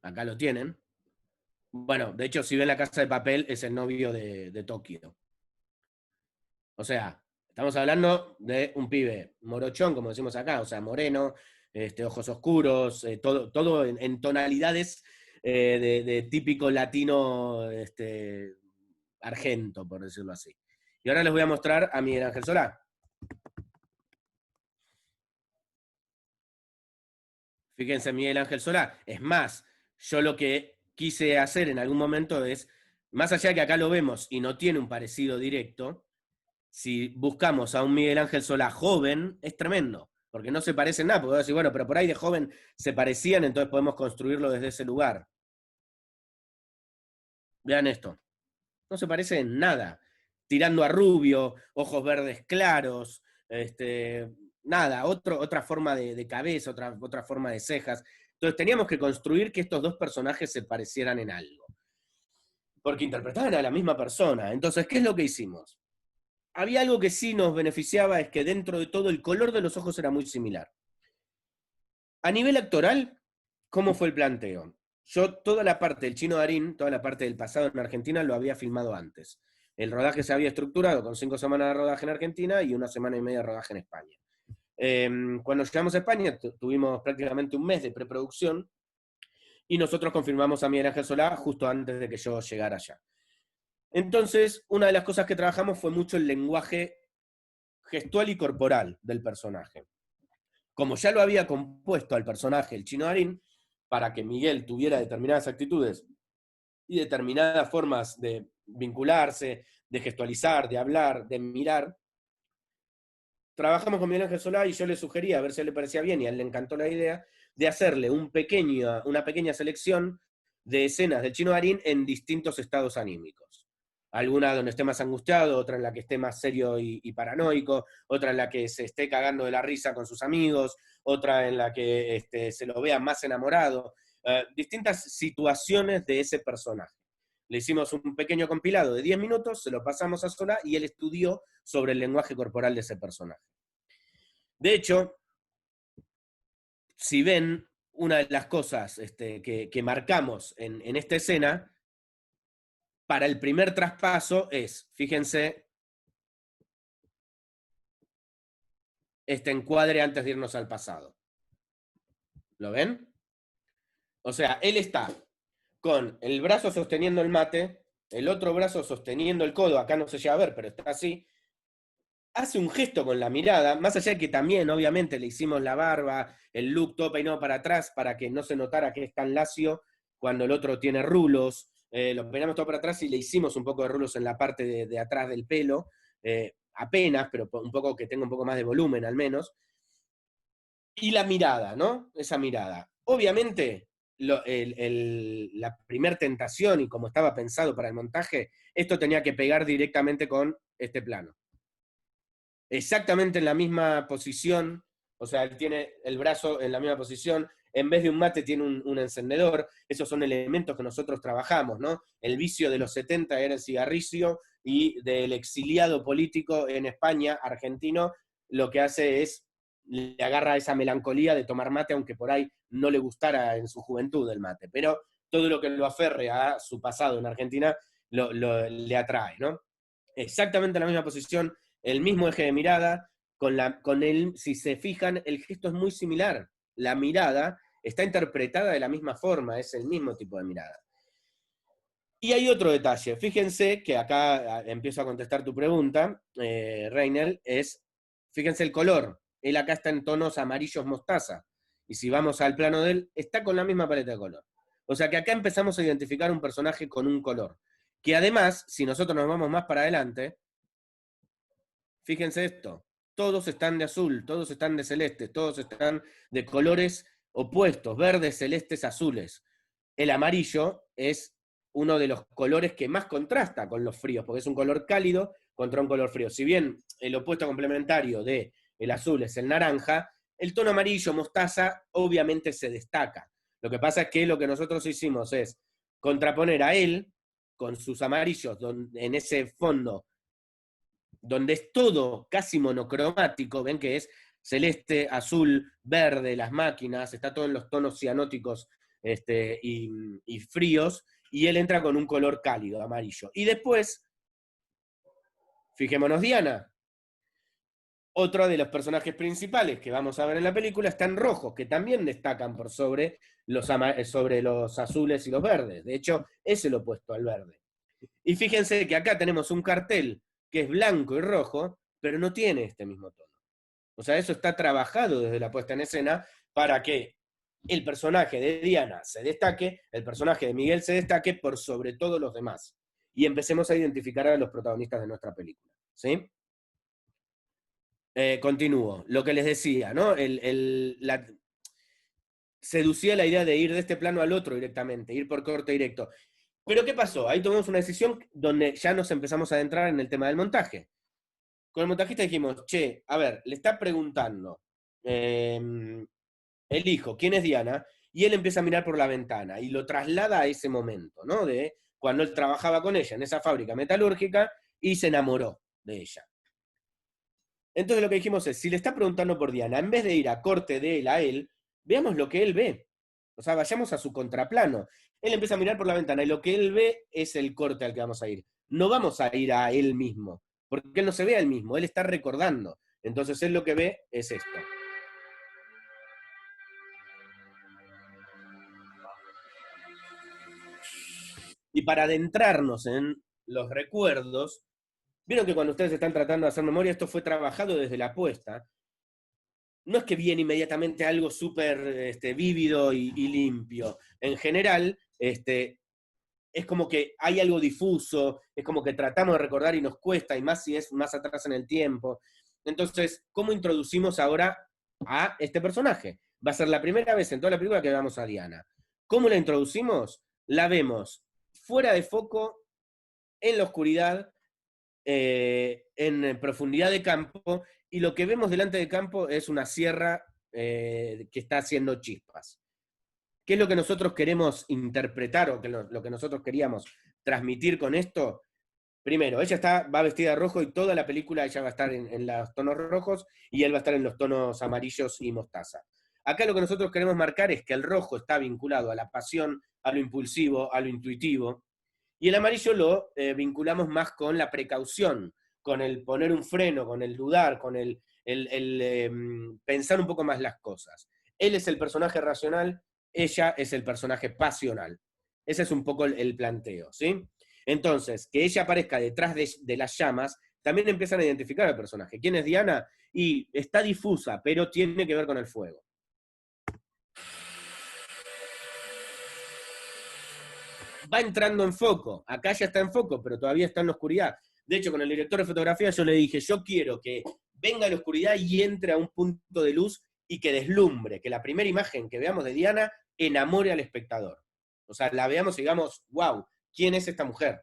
Acá lo tienen. Bueno, de hecho, si ven La Casa de Papel, es el novio de Tokio. O sea, estamos hablando de un pibe morochón, como decimos acá, o sea, moreno, ojos oscuros, todo en tonalidades de típico latino argento, por decirlo así. Y ahora les voy a mostrar a Miguel Ángel Solá. Fíjense, Miguel Ángel Solá. Es más, yo lo que quise hacer en algún momento es, más allá de que acá lo vemos y no tiene un parecido directo, si buscamos a un Miguel Ángel Solá joven, es tremendo, porque no se parecen nada, porque voy a decir, bueno, pero por ahí de joven se parecían, entonces podemos construirlo desde ese lugar. Vean esto, no se parece en nada, tirando a rubio, ojos verdes claros, nada, otra forma de cabeza, otra forma de cejas. Entonces teníamos que construir que estos dos personajes se parecieran en algo, porque interpretaban a la misma persona. Entonces, ¿qué es lo que hicimos? Había algo que sí nos beneficiaba, es que dentro de todo el color de los ojos era muy similar. A nivel actoral, ¿cómo fue el planteo? Yo toda la parte del Chino Darín, toda la parte del pasado en Argentina lo había filmado antes. El rodaje se había estructurado con 5 semanas de rodaje en Argentina y 1 semana y media de rodaje en España. Cuando llegamos a España tuvimos prácticamente un mes de preproducción y nosotros confirmamos a Miguel Ángel Solá justo antes de que yo llegara allá. Entonces, una de las cosas que trabajamos fue mucho el lenguaje gestual y corporal del personaje. Como ya lo había compuesto al personaje el Chino Darín, para que Miguel tuviera determinadas actitudes y determinadas formas de vincularse, de gestualizar, de hablar, de mirar, trabajamos con Miguel Ángel Solá y yo le sugería, a ver si le parecía bien, y a él le encantó la idea, de hacerle una pequeña selección de escenas del Chino Darín en distintos estados anímicos. Alguna donde esté más angustiado, otra en la que esté más serio y paranoico, otra en la que se esté cagando de la risa con sus amigos, otra en la que se lo vea más enamorado. Distintas situaciones de ese personaje. Le hicimos un pequeño compilado de 10 minutos, se lo pasamos a Solá y él estudió sobre el lenguaje corporal de ese personaje. De hecho, si ven, una de las cosas que marcamos en esta escena, para el primer traspaso es, fíjense, este encuadre antes de irnos al pasado. ¿Lo ven? O sea, él está con el brazo sosteniendo el mate, el otro brazo sosteniendo el codo, acá no se llega a ver, pero está así, hace un gesto con la mirada, más allá de que también, obviamente, le hicimos la barba, el look todo peinado para atrás, para que no se notara que es tan lacio cuando el otro tiene rulos, lo peinamos todo para atrás y le hicimos un poco de rulos en la parte de atrás del pelo, apenas, pero un poco que tenga un poco más de volumen al menos. Y la mirada, ¿no? Esa mirada. Obviamente, la primer tentación, y como estaba pensado para el montaje, esto tenía que pegar directamente con este plano. Exactamente en la misma posición, o sea, él tiene el brazo en la misma posición, en vez de un mate tiene un encendedor, esos son elementos que nosotros trabajamos, ¿no? El vicio de los 70 era el cigarrillo, y del exiliado político en España, argentino, lo que hace es, le agarra esa melancolía de tomar mate, aunque por ahí no le gustara en su juventud el mate, pero todo lo que lo aferre a su pasado en Argentina le atrae, ¿no? Exactamente la misma posición, el mismo eje de mirada, con él, si se fijan, el gesto es muy similar. La mirada está interpretada de la misma forma, es el mismo tipo de mirada. Y hay otro detalle, fíjense que acá empiezo a contestar tu pregunta, Reinel, fíjense el color, él acá está en tonos amarillos mostaza, y si vamos al plano de él, está con la misma paleta de color. O sea que acá empezamos a identificar un personaje con un color, que además, si nosotros nos vamos más para adelante, fíjense esto, todos están de azul, todos están de celeste, todos están de colores opuestos, verdes, celestes, azules. el amarillo es uno de los colores que más contrasta con los fríos, porque es un color cálido contra un color frío. Si bien el opuesto complementario del azul es el naranja, el tono amarillo, mostaza, obviamente se destaca. Lo que pasa es que lo que nosotros hicimos es contraponer a él con sus amarillos en ese fondo donde es todo casi monocromático, ven que es celeste, azul, verde, las máquinas, está todo en los tonos cianóticos y fríos, y él entra con un color cálido, amarillo. Y después, fijémonos Diana, otro de los personajes principales que vamos a ver en la película está en rojo, que también destacan por sobre los azules y los verdes. De hecho, es el opuesto al verde. Y fíjense que acá tenemos un cartel que es blanco y rojo, pero no tiene este mismo tono. O sea, eso está trabajado desde la puesta en escena para que el personaje de Diana se destaque, el personaje de Miguel se destaque por sobre todos los demás. Y empecemos a identificar a los protagonistas de nuestra película. ¿Sí? Continúo. Lo que les decía, ¿no? Seducía la idea de ir de este plano al otro directamente, ir por corte directo. Pero ¿qué pasó? Ahí tomamos una decisión donde ya nos empezamos a adentrar en el tema del montaje. Con el montajista dijimos, che, a ver, le está preguntando el hijo, ¿quién es Diana? Y él empieza a mirar por la ventana y lo traslada a ese momento, ¿no? De cuando él trabajaba con ella en esa fábrica metalúrgica y se enamoró de ella. Entonces lo que dijimos es, si le está preguntando por Diana, en vez de ir a corte de él a él, veamos lo que él ve. O sea, vayamos a su contraplano. Él empieza a mirar por la ventana y lo que él ve es el corte al que vamos a ir. No vamos a ir a él mismo, porque él no se ve a él mismo, él está recordando. Entonces él lo que ve es esto. Y para adentrarnos en los recuerdos, vieron que cuando ustedes están tratando de hacer memoria, esto fue trabajado desde la apuesta. No es que viene inmediatamente algo súper vívido y limpio. En general, es como que hay algo difuso, es como que tratamos de recordar y nos cuesta, y más si es más atrás en el tiempo. Entonces, ¿cómo introducimos ahora a este personaje? Va a ser la primera vez en toda la película que veamos a Diana. ¿Cómo la introducimos? La vemos fuera de foco, en la oscuridad, en profundidad de campo, y lo que vemos delante del campo es una sierra que está haciendo chispas. ¿Qué es lo que nosotros queremos interpretar o lo que nosotros queríamos transmitir con esto? Primero, ella va vestida de rojo y toda la película ella va a estar en los tonos rojos y él va a estar en los tonos amarillos y mostaza. Acá lo que nosotros queremos marcar es que el rojo está vinculado a la pasión, a lo impulsivo, a lo intuitivo, y el amarillo lo vinculamos más con la precaución, con el poner un freno, con el dudar, con el pensar un poco más las cosas. Él es el personaje racional, ella es el personaje pasional. Ese es un poco el planteo, ¿sí? Entonces, que ella aparezca detrás de las llamas, también empiezan a identificar al personaje. ¿Quién es Diana? Y está difusa, pero tiene que ver con el fuego. Va entrando en foco, acá ya está en foco, pero todavía está en la oscuridad. De hecho, con el director de fotografía yo le dije, yo quiero que venga a la oscuridad y entre a un punto de luz y que deslumbre, que la primera imagen que veamos de Diana enamore al espectador. O sea, la veamos y digamos, wow, ¿quién es esta mujer?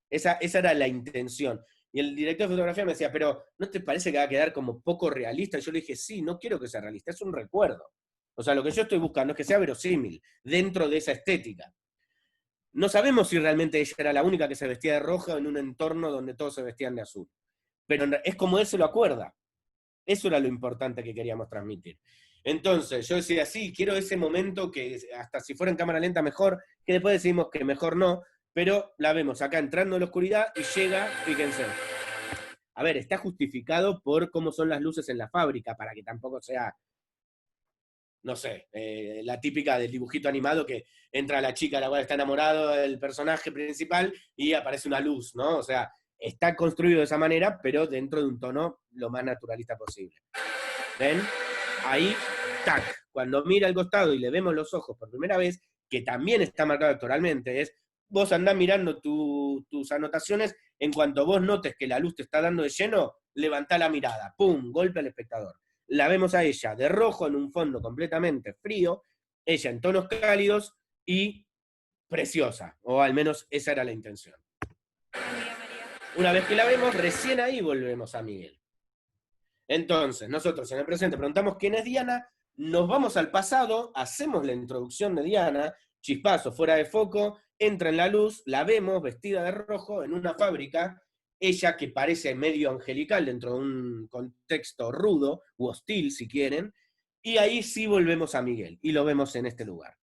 Esa era la intención. Y el director de fotografía me decía, pero ¿no te parece que va a quedar como poco realista? Y yo le dije, sí, no quiero que sea realista, es un recuerdo. O sea, lo que yo estoy buscando es que sea verosímil, dentro de esa estética. No sabemos si realmente ella era la única que se vestía de rojo en un entorno donde todos se vestían de azul. Pero es como él se lo acuerda. Eso era lo importante que queríamos transmitir. Entonces, yo decía, sí, quiero ese momento que hasta si fuera en cámara lenta mejor, que después decimos que mejor no, pero la vemos acá entrando en la oscuridad y llega, fíjense. A ver, está justificado por cómo son las luces en la fábrica, para que tampoco sea, no sé, la típica del dibujito animado que entra la chica a la cual está enamorado del personaje principal y aparece una luz, ¿no? O sea, está construido de esa manera, pero dentro de un tono lo más naturalista posible. ¿Ven? Ahí, tac, cuando mira al costado y le vemos los ojos por primera vez, que también está marcado actoralmente, es, vos andás mirando tus anotaciones, en cuanto vos notes que la luz te está dando de lleno, levantá la mirada, ¡pum!, golpe al espectador. La vemos a ella de rojo en un fondo completamente frío, ella en tonos cálidos y preciosa, o al menos esa era la intención. Buen día, María. Una vez que la vemos, recién ahí volvemos a Miguel. Entonces, nosotros en el presente preguntamos quién es Diana, nos vamos al pasado, hacemos la introducción de Diana, chispazo, fuera de foco, entra en la luz, la vemos vestida de rojo en una fábrica, ella que parece medio angelical dentro de un contexto rudo, u hostil si quieren, y ahí sí volvemos a Miguel, y lo vemos en este lugar.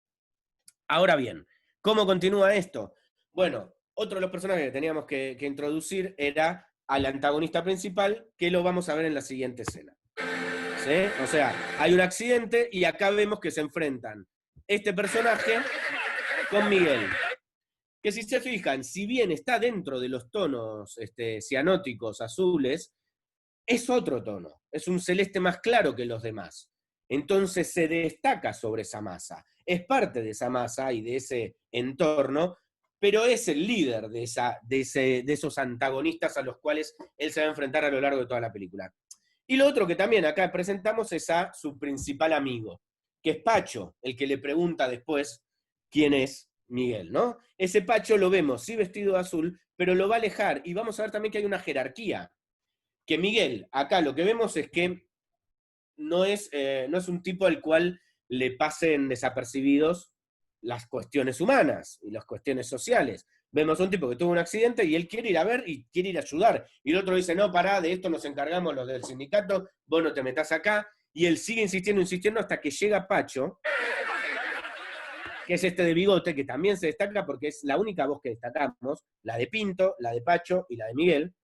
Ahora bien, ¿cómo continúa esto? Bueno, otro de los personajes que teníamos que introducir era al antagonista principal, que lo vamos a ver en la siguiente escena. ¿Sí? O sea, hay un accidente y acá vemos que se enfrentan este personaje con Miguel. Que si se fijan, si bien está dentro de los tonos cianóticos azules, es otro tono, es un celeste más claro que los demás. Entonces se destaca sobre esa masa, es parte de esa masa y de ese entorno, pero es el líder de esos antagonistas a los cuales él se va a enfrentar a lo largo de toda la película. Y lo otro que también acá presentamos es a su principal amigo, que es Pacho, el que le pregunta después quién es Miguel, ¿no? Ese Pacho lo vemos, sí vestido de azul, pero lo va a alejar, y vamos a ver también que hay una jerarquía, que Miguel, acá lo que vemos es que no es un tipo al cual le pasen desapercibidos las cuestiones humanas y las cuestiones sociales. Vemos a un tipo que tuvo un accidente y él quiere ir a ver y quiere ir a ayudar. Y el otro dice, no, pará, de esto nos encargamos los del sindicato, vos no te metás acá. Y él sigue insistiendo hasta que llega Pacho, que es este de bigote, que también se destaca porque es la única voz que destacamos, la de Pinto, la de Pacho y la de Miguel.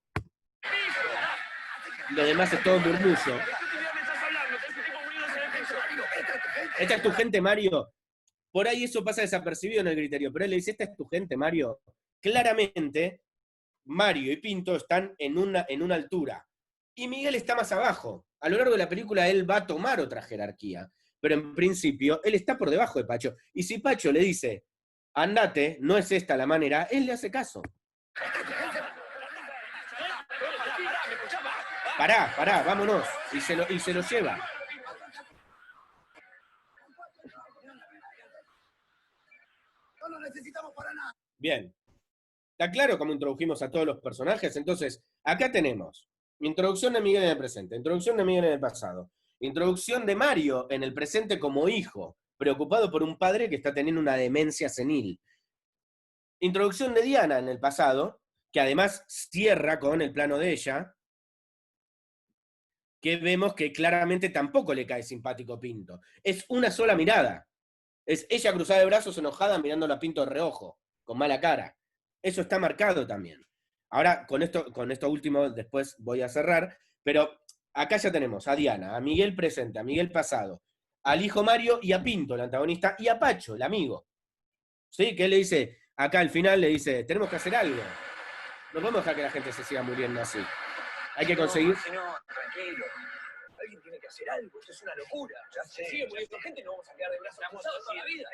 Lo demás es todo murmullo. Esta es tu gente, Mario. Por ahí eso pasa desapercibido en el criterio, pero él le dice, esta es tu gente, Mario. Claramente, Mario y Pinto están en una altura. Y Miguel está más abajo. A lo largo de la película él va a tomar otra jerarquía. Pero en principio, él está por debajo de Pacho. Y si Pacho le dice, andate, no es esta la manera, él le hace caso. Pará, vámonos. Y se lo lleva. No lo necesitamos para nada. Bien. ¿Está claro cómo introdujimos a todos los personajes? Entonces, acá tenemos introducción de Miguel en el presente, introducción de Miguel en el pasado, introducción de Mario en el presente como hijo, preocupado por un padre que está teniendo una demencia senil. Introducción de Diana en el pasado, que además cierra con el plano de ella, que vemos que claramente tampoco le cae simpático Pinto. Es una sola mirada. Es ella cruzada de brazos, enojada, mirándola a Pinto de reojo, con mala cara. Eso está marcado también. Ahora, con esto último, después voy a cerrar, pero acá ya tenemos a Diana, a Miguel presente, a Miguel pasado, al hijo Mario y a Pinto, el antagonista, y a Pacho, el amigo. ¿Sí? Que él le dice, acá al final le dice, tenemos que hacer algo. No podemos dejar que la gente se siga muriendo así. Hay que conseguir... No, tranquilo. Alguien tiene que hacer algo. Esto es una locura. Ya sé. Sigue muriendo gente, no vamos a quedar de brazos cruzados toda la vida.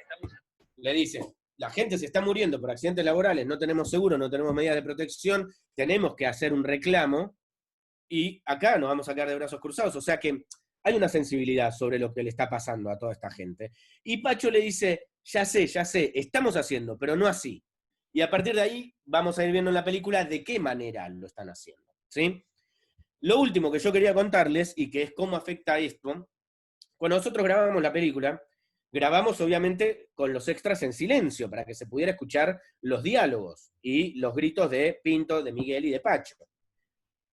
Le dice, la gente se está muriendo por accidentes laborales, no tenemos seguro, no tenemos medidas de protección, tenemos que hacer un reclamo, y acá nos vamos a quedar de brazos cruzados. O sea que hay una sensibilidad sobre lo que le está pasando a toda esta gente. Y Pacho le dice, ya sé, estamos haciendo, pero no así. Y a partir de ahí vamos a ir viendo en la película de qué manera lo están haciendo, ¿sí? Lo último que yo quería contarles, y que es cómo afecta esto, cuando nosotros grabamos la película, grabamos obviamente con los extras en silencio, para que se pudiera escuchar los diálogos y los gritos de Pinto, de Miguel y de Pacho.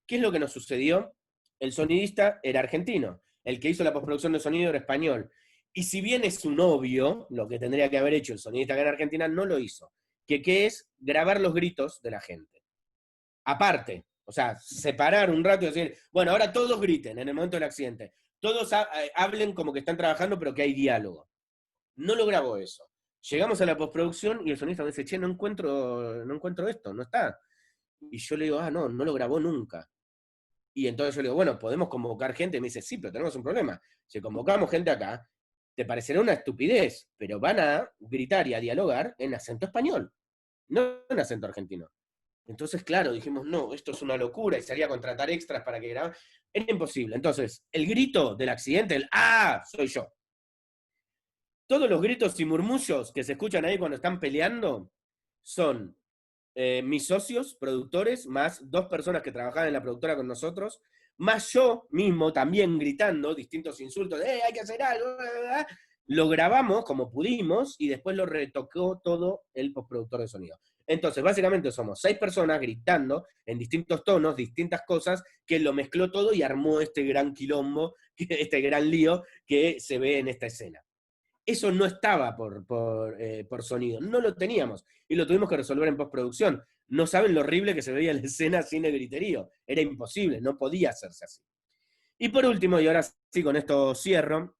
¿Qué es lo que nos sucedió? El sonidista era argentino, el que hizo la postproducción de sonido era español. Y si bien es un obvio, lo que tendría que haber hecho el sonidista acá en Argentina, no lo hizo. ¿Qué es? Grabar los gritos de la gente. Aparte, o sea, separar un rato y decir, bueno, ahora todos griten en el momento del accidente. Todos hablen como que están trabajando, pero que hay diálogo. No lo grabó eso. Llegamos a la postproducción y el sonista me dice, che, no encuentro esto, no está. Y yo le digo, no lo grabó nunca. Y entonces yo le digo, bueno, ¿podemos convocar gente? Y me dice, sí, pero tenemos un problema. Si convocamos gente acá, te parecerá una estupidez, pero van a gritar y a dialogar en acento español, no en acento argentino. Entonces, claro, dijimos, no, esto es una locura, y salía a contratar extras para que grabaran. Era imposible. Entonces, el grito del accidente, el ¡ah! Soy yo. todos los gritos y murmullos que se escuchan ahí cuando están peleando son mis socios, productores, más 2 personas que trabajaban en la productora con nosotros, más yo mismo también gritando distintos insultos, hay que hacer algo, bla, bla, bla. Lo grabamos como pudimos y después lo retocó todo el postproductor de sonido. Entonces, básicamente somos 6 personas gritando en distintos tonos, distintas cosas, que lo mezcló todo y armó este gran quilombo, este gran lío que se ve en esta escena. Eso no estaba por sonido, no lo teníamos, y lo tuvimos que resolver en postproducción. No saben lo horrible que se veía la escena sin el griterío, era imposible, no podía hacerse así. Y por último, y ahora sí con esto cierro,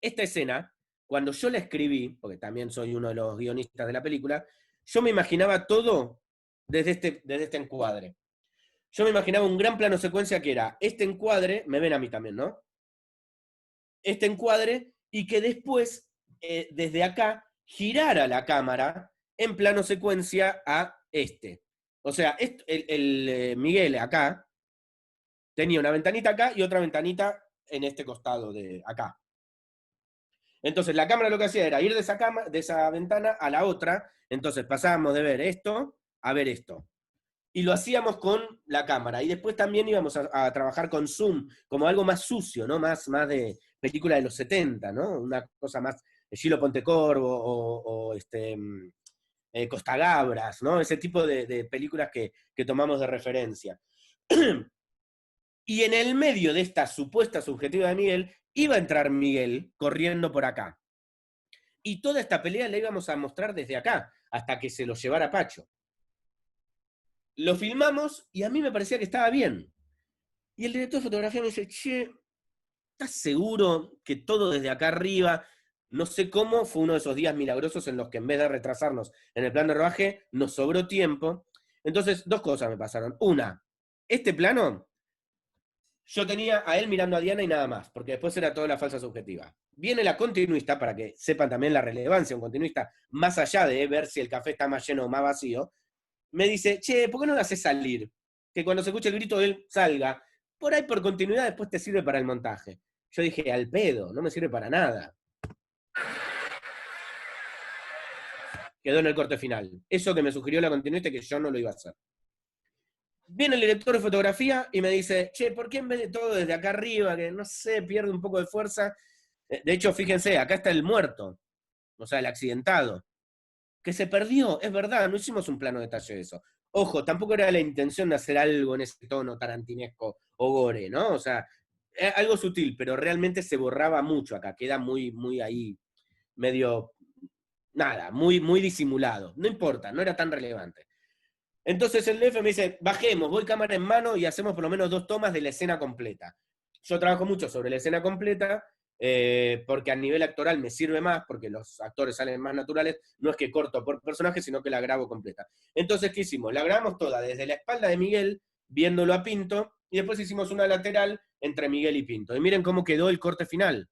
esta escena, cuando yo la escribí, porque también soy uno de los guionistas de la película, yo me imaginaba todo desde este encuadre. Yo me imaginaba un gran plano secuencia que era este encuadre, me ven a mí también, ¿no? Este encuadre, y que después, desde acá, girara la cámara en plano secuencia a este. O sea, Miguel acá tenía una ventanita acá y otra ventanita en este costado de acá. Entonces la cámara lo que hacía era ir de esa ventana a la otra, entonces pasábamos de ver esto a ver esto. Y lo hacíamos con la cámara. Y después también íbamos a trabajar con zoom, como algo más sucio, ¿no? Más de película de los 70, ¿no? Una cosa más Gilo Pontecorvo o Costa Gabras, ¿no? Ese tipo de películas que tomamos de referencia. Y en el medio de esta supuesta subjetiva de Miguel, iba a entrar Miguel corriendo por acá. Y toda esta pelea la íbamos a mostrar desde acá, hasta que se lo llevara Pacho. Lo filmamos y a mí me parecía que estaba bien. Y el director de fotografía me dice, che, ¿estás seguro que todo desde acá arriba? No sé cómo, fue uno de esos días milagrosos en los que en vez de retrasarnos en el plan de rodaje, nos sobró tiempo. Entonces, 2 cosas me pasaron. Una, este plano, yo tenía a él mirando a Diana y nada más, porque después era toda la falsa subjetiva. Viene la continuista, para que sepan también la relevancia, un continuista, más allá de ver si el café está más lleno o más vacío, me dice, che, ¿por qué no lo haces salir? Que cuando se escuche el grito de él salga. Por ahí, por continuidad, después te sirve para el montaje. Yo dije, al pedo, no me sirve para nada. Quedó en el corte final. Eso que me sugirió la continuista, que yo no lo iba a hacer. Viene el director de fotografía y me dice, che, ¿por qué en vez de todo desde acá arriba, que no sé, pierde un poco de fuerza? De hecho, fíjense, acá está el muerto, o sea, el accidentado. Que se perdió, es verdad, no hicimos un plano detalle de eso. Ojo, tampoco era la intención de hacer algo en ese tono tarantinesco o gore, ¿no? O sea, algo sutil, pero realmente se borraba mucho acá, queda muy, muy ahí, medio, nada, muy, muy disimulado. No importa, no era tan relevante. Entonces el DF me dice, bajemos, voy cámara en mano y hacemos por lo menos 2 tomas de la escena completa. Yo trabajo mucho sobre la escena completa, porque a nivel actoral me sirve más, porque los actores salen más naturales, no es que corto por personaje, sino que la grabo completa. Entonces, ¿qué hicimos? La grabamos toda desde la espalda de Miguel, viéndolo a Pinto, y después hicimos una lateral entre Miguel y Pinto. Y miren cómo quedó el corte final.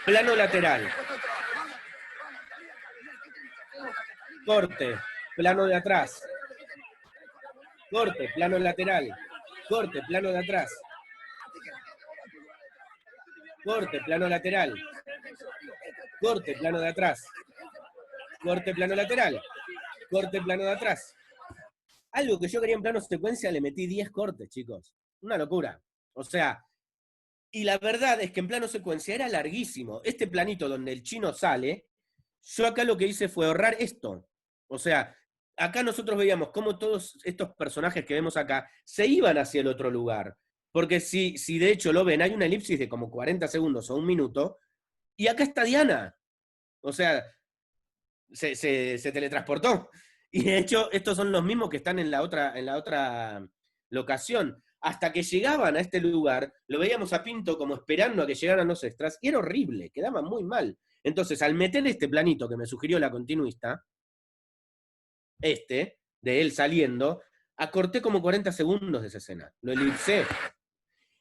Plano lateral. Corte, plano de atrás. Corte, plano lateral. Corte, plano de atrás. Corte, plano lateral. Corte, plano de atrás. Corte, plano lateral. Corte, plano de atrás. Algo que yo quería en plano secuencia, le metí 10 cortes, chicos. Una locura. O sea, y la verdad es que en plano secuencia era larguísimo. Este planito donde el chino sale, yo acá lo que hice fue ahorrar esto. O sea, acá nosotros veíamos cómo todos estos personajes que vemos acá se iban hacia el otro lugar. Porque si de hecho lo ven, hay una elipsis de como 40 segundos o 1 minuto, y acá está Diana. O sea, se teletransportó. Y de hecho, estos son los mismos que están en la otra locación. Hasta que llegaban a este lugar, lo veíamos a Pinto como esperando a que llegaran los extras, y era horrible, quedaba muy mal. Entonces, al meter este planito que me sugirió la continuista, de él saliendo, acorté como 40 segundos de esa escena. Lo elipsé.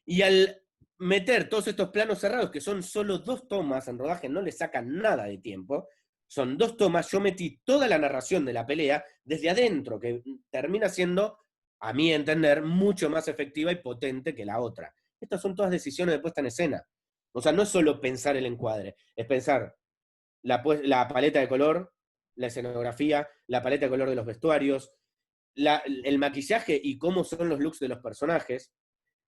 Y al meter todos estos planos cerrados, que son solo 2 tomas, en rodaje no le sacan nada de tiempo, son 2 tomas, yo metí toda la narración de la pelea desde adentro, que termina siendo, a mi entender, mucho más efectiva y potente que la otra. Estas son todas decisiones de puesta en escena. O sea, no es solo pensar el encuadre, es pensar la paleta de color, la escenografía, la paleta de color de los vestuarios, el maquillaje y cómo son los looks de los personajes,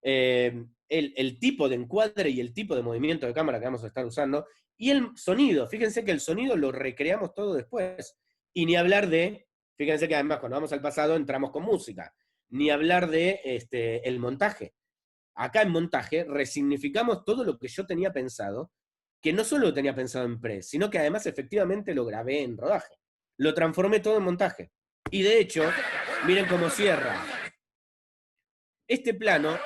el tipo de encuadre y el tipo de movimiento de cámara que vamos a estar usando, y el sonido. Fíjense que el sonido lo recreamos todo después. Y ni hablar de, fíjense que además cuando vamos al pasado entramos con música, ni hablar de el montaje. Acá en montaje resignificamos todo lo que yo tenía pensado, que no solo lo tenía pensado en pre, sino que además efectivamente lo grabé en rodaje. Lo transformé todo en montaje. Y de hecho, miren cómo cierra. Este plano,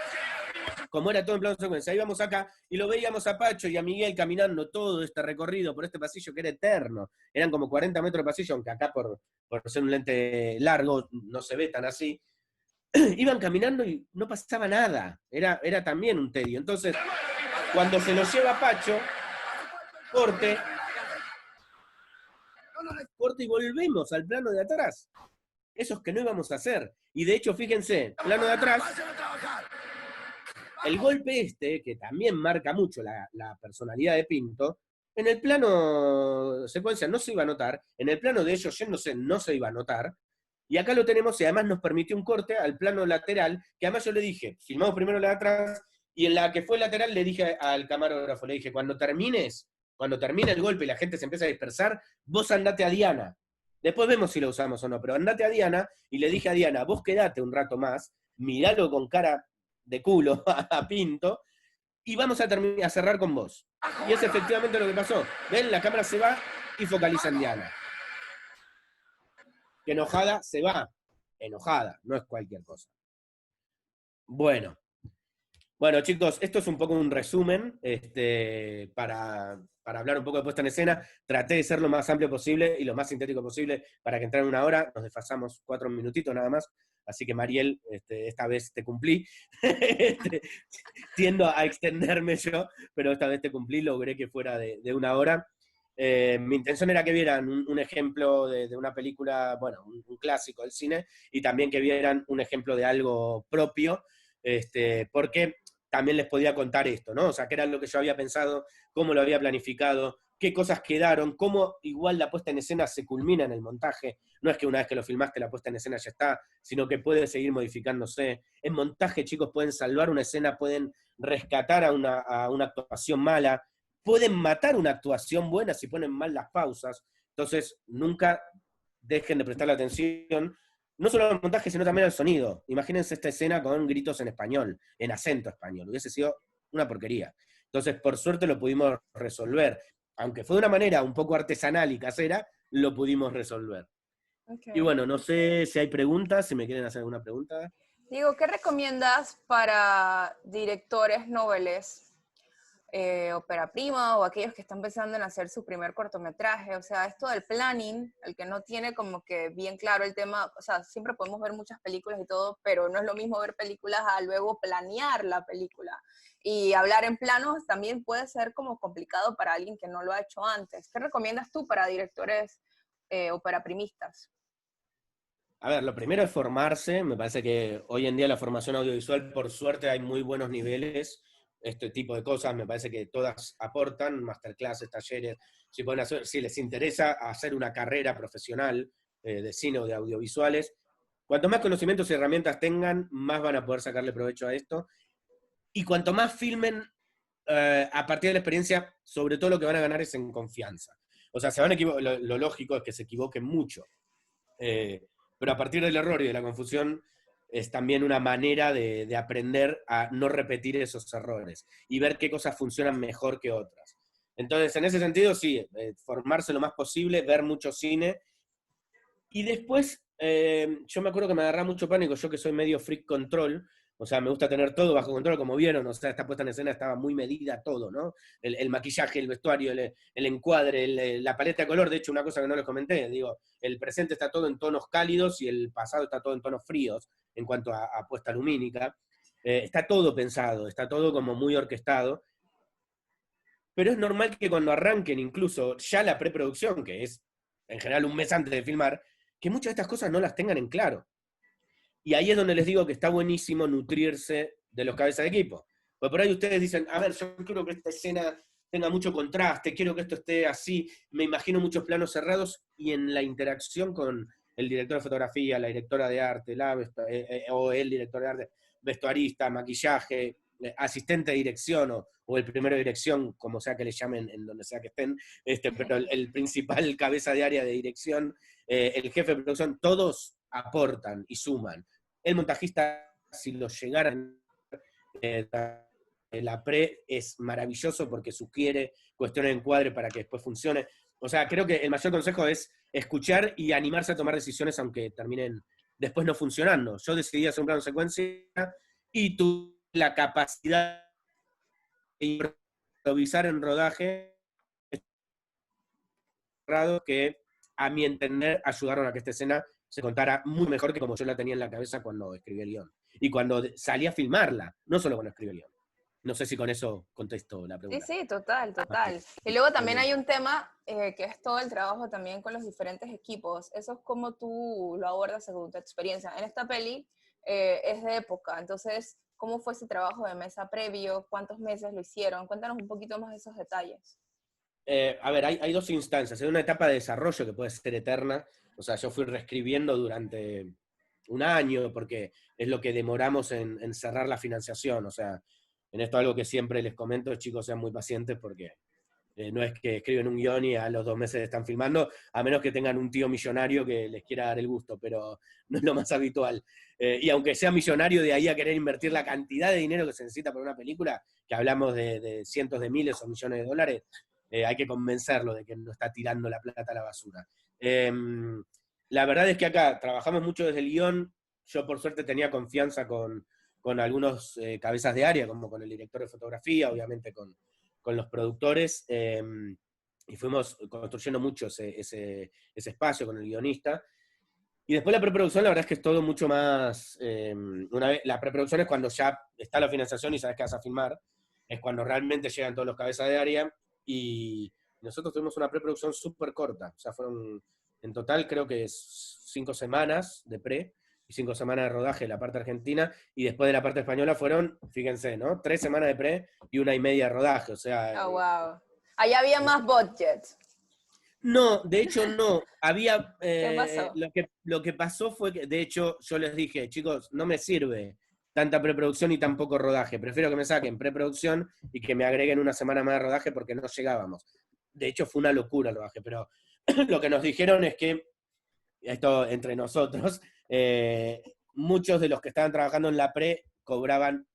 como era todo en plano secuencia, íbamos acá y lo veíamos a Pacho y a Miguel caminando todo este recorrido por este pasillo que era eterno. Eran como 40 metros de pasillo, aunque acá por ser un lente largo no se ve tan así. Iban caminando y no pasaba nada. Era también un tedio. Entonces, cuando se lo lleva Pacho, corte y volvemos al plano de atrás. Esos que no íbamos a hacer. Y de hecho, fíjense, plano de atrás, el golpe que también marca mucho la personalidad de Pinto, en el plano secuencia no se iba a notar, en el plano de ellos yéndose no se iba a notar, y acá lo tenemos y además nos permitió un corte al plano lateral, que además yo le dije, filmamos primero la de atrás, y en la que fue lateral le dije al camarógrafo, le dije, cuando termine el golpe y la gente se empieza a dispersar, vos andate a Diana. Después vemos si lo usamos o no, pero andate a Diana, y le dije a Diana, vos quedate un rato más, miralo con cara de culo a Pinto, y vamos a cerrar con vos. Y es efectivamente lo que pasó. ¿Ven? La cámara se va y focaliza en Diana. Que enojada se va. Enojada, no es cualquier cosa. Bueno, chicos, esto es un poco un resumen para hablar un poco de puesta en escena. Traté de ser lo más amplio posible y lo más sintético posible para que entrara en 1 hora. Nos desfasamos 4 minutitos nada más. Así que, Mariel, esta vez te cumplí. Tiendo a extenderme yo, pero esta vez te cumplí, logré que fuera de 1 hora. Mi intención era que vieran un ejemplo de una película, bueno, un clásico del cine, y también que vieran un ejemplo de algo propio, porque también les podía contar esto, ¿no? O sea, qué era lo que yo había pensado, cómo lo había planificado, qué cosas quedaron, cómo igual la puesta en escena se culmina en el montaje. No es que una vez que lo filmaste la puesta en escena ya está, sino que puede seguir modificándose. En montaje, chicos, pueden salvar una escena, pueden rescatar a una actuación mala, pueden matar una actuación buena si ponen mal las pausas. Entonces, nunca dejen de prestarle atención, no solo al montaje, sino también al sonido. Imagínense esta escena con gritos en español, en acento español. Hubiese sido una porquería. Entonces, por suerte lo pudimos resolver. Aunque fue de una manera un poco artesanal y casera, lo pudimos resolver. Okay. Y bueno, no sé si hay preguntas, si me quieren hacer alguna pregunta. Digo, ¿qué recomiendas para directores noveles, ópera prima o aquellos que están pensando en hacer su primer cortometraje? O sea, esto del planning, el que no tiene como que bien claro el tema, o sea, siempre podemos ver muchas películas y todo, pero no es lo mismo ver películas a luego planear la película. Y hablar en planos también puede ser como complicado para alguien que no lo ha hecho antes. ¿Qué recomiendas tú para directores ópera primistas? A ver, lo primero es formarse. Me parece que hoy en día la formación audiovisual, por suerte, hay muy buenos niveles. Este tipo de cosas me parece que todas aportan, masterclasses, talleres, si les interesa hacer una carrera profesional de cine o de audiovisuales. Cuanto más conocimientos y herramientas tengan, más van a poder sacarle provecho a esto. Y cuanto más filmen a partir de la experiencia, sobre todo lo que van a ganar es en confianza. O sea, se van a lo lógico es que se equivoquen mucho. Pero a partir del error y de la confusión es también una manera de aprender a no repetir esos errores y ver qué cosas funcionan mejor que otras. Entonces, en ese sentido, sí, formarse lo más posible, ver mucho cine. Y después, yo me acuerdo que me agarraba mucho pánico, yo que soy medio freak control, o sea, me gusta tener todo bajo control, como vieron, o sea, esta puesta en escena estaba muy medida todo, ¿no? El maquillaje, el vestuario, el encuadre, la paleta de color. De hecho, una cosa que no les comenté, digo, el presente está todo en tonos cálidos y el pasado está todo en tonos fríos, en cuanto a puesta lumínica. Está todo pensado, está todo como muy orquestado. Pero es normal que cuando arranquen incluso ya la preproducción, que es en general un mes antes de filmar, que muchas de estas cosas no las tengan en claro. Y ahí es donde les digo que está buenísimo nutrirse de los cabezas de equipo. Porque por ahí ustedes dicen, a ver, yo quiero que esta escena tenga mucho contraste, quiero que esto esté así, me imagino muchos planos cerrados, y en la interacción con el director de fotografía, la directora de arte, o el director de arte, vestuarista, maquillaje, asistente de dirección, o el primero de dirección, como sea que le llamen en donde sea que estén, pero el principal cabeza de área de dirección, el jefe de producción, todos aportan y suman. El montajista, si lo llegaran, la pre es maravilloso porque sugiere cuestiones de encuadre para que después funcione. O sea, creo que el mayor consejo es escuchar y animarse a tomar decisiones aunque terminen después no funcionando. Yo decidí hacer un plano de secuencia y tuve la capacidad de improvisar en rodaje que, a mi entender, ayudaron a que esta escena se contara muy mejor que como yo la tenía en la cabeza cuando escribí el guión. Y cuando salí a filmarla, no solo cuando escribí el guión. No sé si con eso contesto la Sí, pregunta. sí, total, total. Y luego también hay un tema que es todo el trabajo también con los diferentes equipos. Eso es como tú lo abordas según tu experiencia. En esta peli es de época, entonces, ¿cómo fue ese trabajo de mesa previo? ¿Cuántos meses lo hicieron? Cuéntanos un poquito más de esos detalles. A ver, hay dos instancias. Hay una etapa de desarrollo que puede ser eterna. O sea, yo fui reescribiendo durante un año, porque es lo que demoramos en cerrar la financiación. O sea, en esto algo que siempre les comento, chicos, sean muy pacientes, porque no es que escriben un guión y a los 2 meses están filmando, a menos que tengan un tío millonario que les quiera dar el gusto, pero no es lo más habitual. Y aunque sea millonario, de ahí a querer invertir la cantidad de dinero que se necesita para una película, que hablamos de cientos de miles o millones de dólares, hay que convencerlo de que no está tirando la plata a la basura. La verdad es que acá trabajamos mucho desde el guión. Yo por suerte tenía confianza con algunos cabezas de área, como con el director de fotografía, obviamente con los productores, y fuimos construyendo mucho ese espacio con el guionista. Y después la preproducción, la verdad es que es todo mucho más... la preproducción es cuando ya está la financiación y sabes que vas a filmar, es cuando realmente llegan todos los cabezas de área, y nosotros tuvimos una preproducción súper corta, o sea, fueron en total creo que 5 semanas de pre, y 5 semanas de rodaje en la parte argentina, y después de la parte española fueron, fíjense, ¿no? 3 semanas de pre y 1 y media de rodaje, o sea... Oh, wow. Allá había más budget. No, de hecho no. Había, ¿Qué pasó? lo que pasó fue que, de hecho, yo les dije, chicos, no me sirve tanta preproducción y tan poco rodaje. Prefiero que me saquen preproducción y que me agreguen 1 semana más de rodaje porque no llegábamos. De hecho, fue una locura el rodaje, pero lo que nos dijeron es que, esto entre nosotros, muchos de los que estaban trabajando en la pre cobraban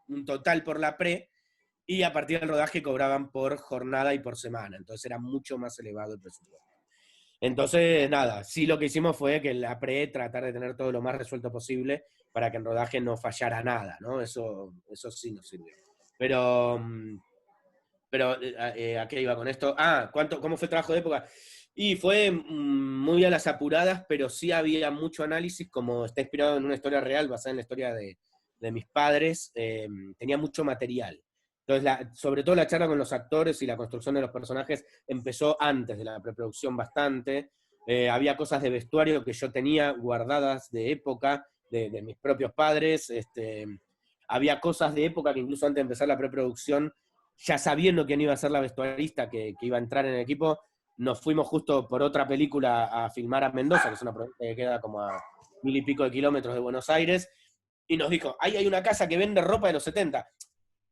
un total por la pre, y a partir del rodaje cobraban por jornada y por semana, entonces era mucho más elevado el presupuesto. Entonces, nada, sí lo que hicimos fue que en la pre tratar de tener todo lo más resuelto posible para que en rodaje no fallara nada, ¿no? Eso sí nos sirvió. Pero ¿a qué iba con esto? ¿cómo fue el trabajo de época? Y fue muy a las apuradas, pero sí había mucho análisis, como está inspirado en una historia real, basada en la historia de mis padres, tenía mucho material. Entonces, sobre todo la charla con los actores y la construcción de los personajes empezó antes de la preproducción bastante. Había cosas de vestuario que yo tenía guardadas de época, de mis propios padres. Había cosas de época que incluso antes de empezar la preproducción, ya sabiendo quién iba a ser la vestuarista que iba a entrar en el equipo, nos fuimos justo por otra película a filmar a Mendoza, que es una provincia que queda como a 1000 y pico de kilómetros de Buenos Aires, y nos dijo, ahí hay una casa que vende ropa de los 70.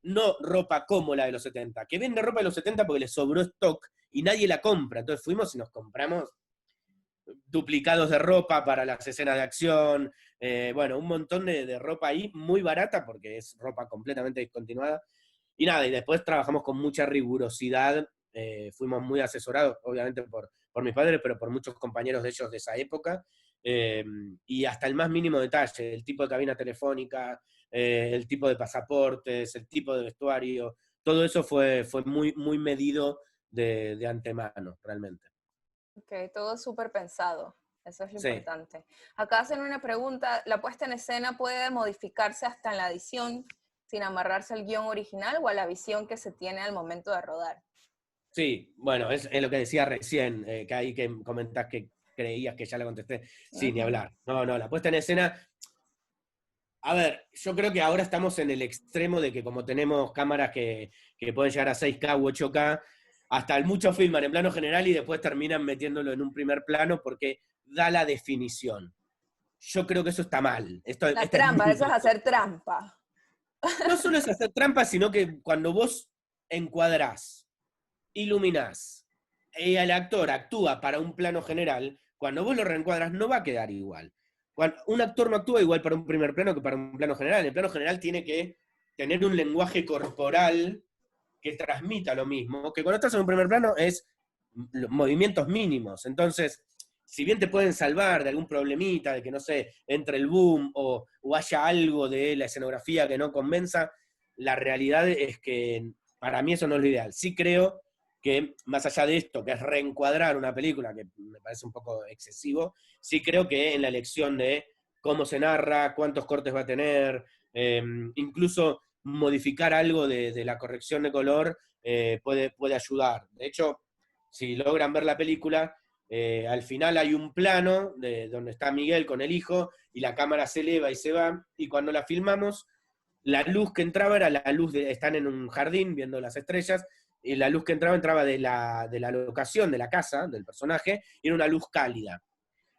No ropa como la de los 70, que vende ropa de los 70 porque le sobró stock y nadie la compra. Entonces fuimos y nos compramos duplicados de ropa para las escenas de acción, bueno, un montón de ropa ahí, muy barata porque es ropa completamente discontinuada. Y nada, y después trabajamos con mucha rigurosidad, fuimos muy asesorados, obviamente por mis padres, pero por muchos compañeros de ellos de esa época, y hasta el más mínimo detalle, el tipo de cabina telefónica, el tipo de pasaportes, el tipo de vestuario, todo eso fue muy, muy medido de antemano, realmente. Ok, todo súper pensado. Eso es lo Sí. importante. Acá hacen una pregunta. ¿La puesta en escena puede modificarse hasta en la edición sin amarrarse al guión original o a la visión que se tiene al momento de rodar? Sí, bueno, es lo que decía recién, que ahí que comentás que creías que ya le contesté. Sí, ni hablar. No, la puesta en escena... A ver, yo creo que ahora estamos en el extremo de que como tenemos cámaras que pueden llegar a 6K u 8K, hasta muchos filman en plano general y después terminan metiéndolo en un primer plano porque da la definición. Yo creo que eso está mal. Esta es Trampa, mi eso es hacer trampa. No solo es hacer trampa, sino que cuando vos encuadrás, iluminás, y el actor actúa para un plano general, cuando vos lo reencuadras no va a quedar igual. Un actor no actúa igual para un primer plano que para un plano general. El plano general tiene que tener un lenguaje corporal que transmita lo mismo, que cuando estás en un primer plano es movimientos mínimos. Entonces, si bien te pueden salvar de algún problemita, de que no sé, entre el boom o haya algo de la escenografía que no convenza, la realidad es que para mí eso no es lo ideal. Sí creo que más allá de esto, que es reencuadrar una película, que me parece un poco excesivo, sí creo que en la elección de cómo se narra, cuántos cortes va a tener, incluso modificar algo de la corrección de color puede ayudar. De hecho, si logran ver la película, al final hay un plano donde está Miguel con el hijo y la cámara se eleva y se va, y cuando la filmamos, la luz que entraba era la luz están en un jardín viendo las estrellas, y la luz que entraba de la locación, de la casa, del personaje, y era una luz cálida.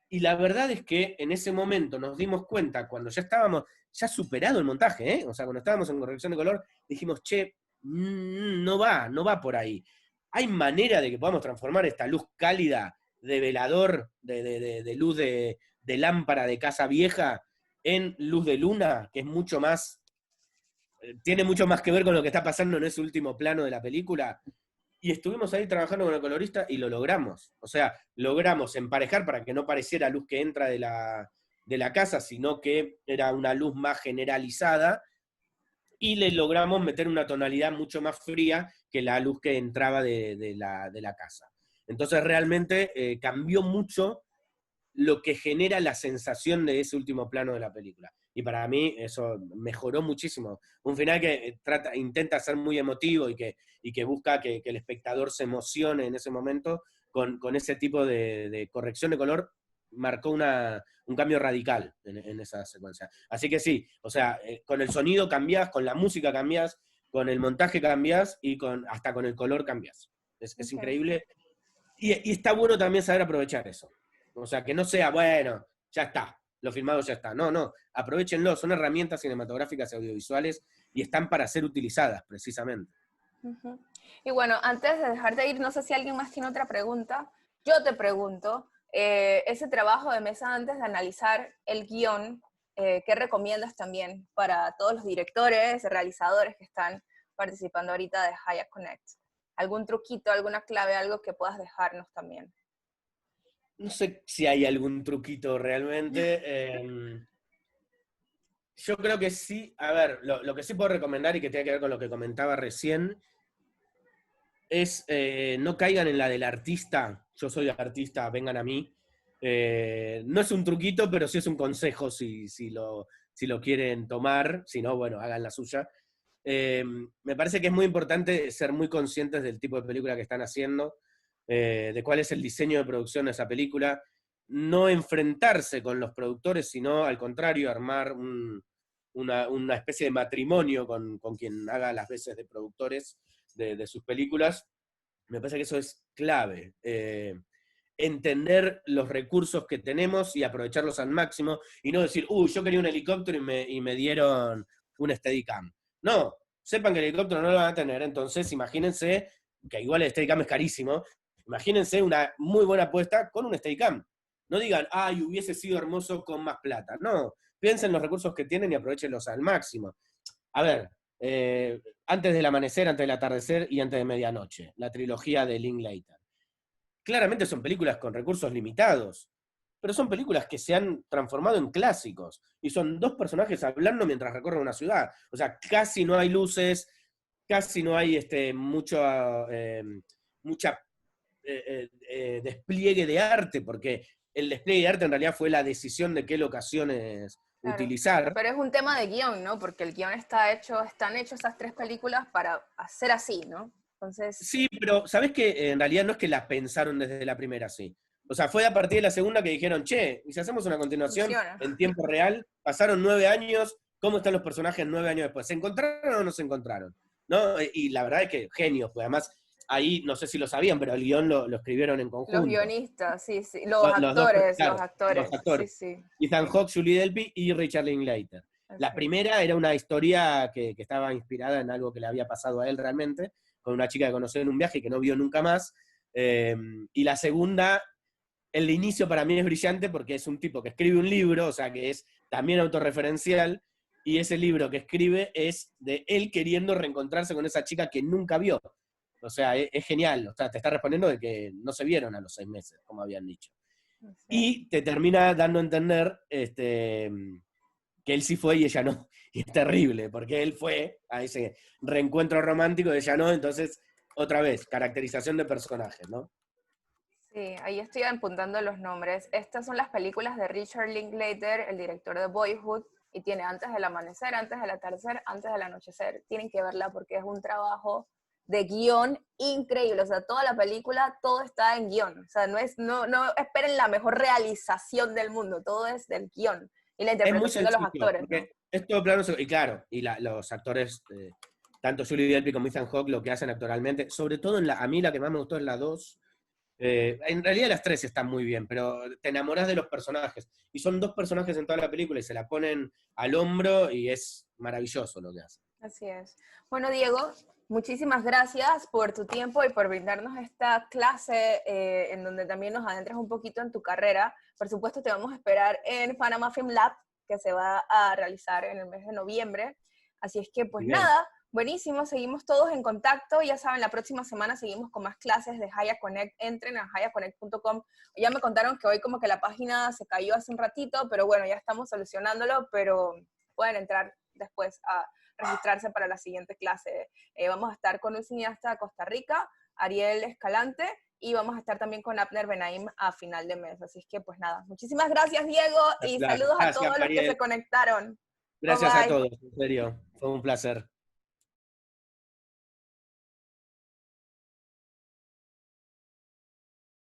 Y la verdad es que en ese momento nos dimos cuenta, cuando ya estábamos, ya superado el montaje, o sea, cuando estábamos en corrección de color, dijimos, che, no va por ahí. ¿Hay manera de que podamos transformar esta luz cálida de velador, de luz de lámpara de casa vieja, en luz de luna, que es mucho más, tiene mucho más que ver con lo que está pasando en ese último plano de la película? Y estuvimos ahí trabajando con el colorista y lo logramos. O sea, logramos emparejar para que no pareciera luz que entra de la casa, sino que era una luz más generalizada, y le logramos meter una tonalidad mucho más fría que la luz que entraba de la casa. Entonces realmente cambió mucho lo que genera la sensación de ese último plano de la película. Y para mí eso mejoró muchísimo. Un final que intenta ser muy emotivo y que busca que el espectador se emocione en ese momento, con ese tipo de corrección de color, marcó un cambio radical en esa secuencia. Así que sí, o sea, con el sonido cambiás, con la música cambiás, con el montaje cambiás y hasta con el color cambiás. Es increíble. Y está bueno también saber aprovechar eso. O sea, que no sea, bueno, ya está, lo filmado ya está. No, aprovechenlo, son herramientas cinematográficas y audiovisuales y están para ser utilizadas, precisamente. Uh-huh. Y bueno, antes de dejar de ir, no sé si alguien más tiene otra pregunta. Yo te pregunto, ese trabajo de mesa antes de analizar el guión, ¿qué recomiendas también para todos los directores, realizadores que están participando ahorita de Hayat Connect? ¿Algún truquito, alguna clave, algo que puedas dejarnos también? No sé si hay algún truquito realmente. Yo creo que sí. A ver, lo que sí puedo recomendar y que tiene que ver con lo que comentaba recién es no caigan en la del artista. Yo soy artista, vengan a mí. No es un truquito, pero sí es un consejo si lo quieren tomar. Si no, bueno, hagan la suya. Me parece que es muy importante ser muy conscientes del tipo de película que están haciendo, de cuál es el diseño de producción de esa película, no enfrentarse con los productores, sino al contrario, armar una especie de matrimonio con quien haga las veces de productores de sus películas. Me parece que eso es clave. Entender los recursos que tenemos y aprovecharlos al máximo, y no decir, yo quería un helicóptero y me dieron un Steadicam. No, sepan que el helicóptero no lo van a tener, entonces imagínense, que igual el Steadicam es carísimo, imagínense una muy buena apuesta con un Steadicam. No digan, hubiese sido hermoso con más plata. No, piensen en los recursos que tienen y aprovechenlos al máximo. A ver, antes del amanecer, antes del atardecer y antes de medianoche, la trilogía de Linklater. Claramente son películas con recursos limitados, pero son películas que se han transformado en clásicos, y son dos personajes hablando mientras recorren una ciudad. O sea, casi no hay luces, casi no hay mucha despliegue de arte, porque el despliegue de arte en realidad fue la decisión de qué locaciones utilizar. Pero es un tema de guión, ¿no? Porque el guión están hechas esas tres películas para hacer así, ¿no? Entonces... Sí, pero ¿sabés que en realidad no es que las pensaron desde la primera así? O sea, fue a partir de la segunda que dijeron, che, y si hacemos una continuación en tiempo real, pasaron 9 años cómo están los personajes 9 años después. ¿Se encontraron o no se encontraron? ¿No? Y la verdad es que genios, pues además ahí, no sé si lo sabían, pero el guión lo escribieron en conjunto. Los guionistas, sí, sí. Los Los dos, actores, claro, los actores. los actores. Sí, sí. Ethan Hawke, Julie Delpy y Richard Linklater. La Así. primera era una historia que estaba inspirada en algo que le había pasado a él realmente, con una chica que conoció en un viaje y que no vio nunca más. Y la segunda, el inicio para mí es brillante porque es un tipo que escribe un libro, o sea que es también autorreferencial, y ese libro que escribe es de él queriendo reencontrarse con esa chica que nunca vio. O sea, es genial. O sea, te está respondiendo de que no se vieron a los 6 meses, como habían dicho. Así es. Y te termina dando a entender que él sí fue y ella no. Y es terrible, porque él fue a ese reencuentro romántico y ella no. Entonces, otra vez, caracterización de personajes, ¿no? Sí, ahí estoy apuntando los nombres. Estas son las películas de Richard Linklater, el director de Boyhood, y tiene Antes del amanecer, Antes del atardecer, Antes del anochecer. Tienen que verla porque es un trabajo de guión increíble. O sea, toda la película, todo está en guión. O sea, no esperen la mejor realización del mundo, todo es del guión. Y la Es muy interpretación de los sencillo, actores, ¿no? porque es todo plano, y claro, y los actores, tanto Julie Delpy como Ethan Hawke, lo que hacen actoralmente, sobre todo a mí la que más me gustó es la 2. En realidad las 3 están muy bien, pero te enamoras de los personajes. Y son 2 personajes en toda la película y se la ponen al hombro y es maravilloso lo que hacen. Así es. Bueno, Diego, muchísimas gracias por tu tiempo y por brindarnos esta clase en donde también nos adentras un poquito en tu carrera. Por supuesto, te vamos a esperar en Panama Film Lab, que se va a realizar en el mes de noviembre. Así es que, pues Bien. nada, buenísimo, seguimos todos en contacto. Ya saben, la próxima semana seguimos con más clases de Haya Connect. Entren a hayaconnect.com. Ya me contaron que hoy como que la página se cayó hace un ratito, pero bueno, ya estamos solucionándolo, pero pueden entrar después a registrarse para la siguiente clase. Vamos a estar con un cineasta de Costa Rica, Ariel Escalante, y vamos a estar también con Abner Benaim a final de mes. Así es que, pues nada, muchísimas gracias, Diego, y Gracias, saludos a gracias, todos los que Mariel. se conectaron. Gracias Bye, a bye. todos, en serio, fue un placer.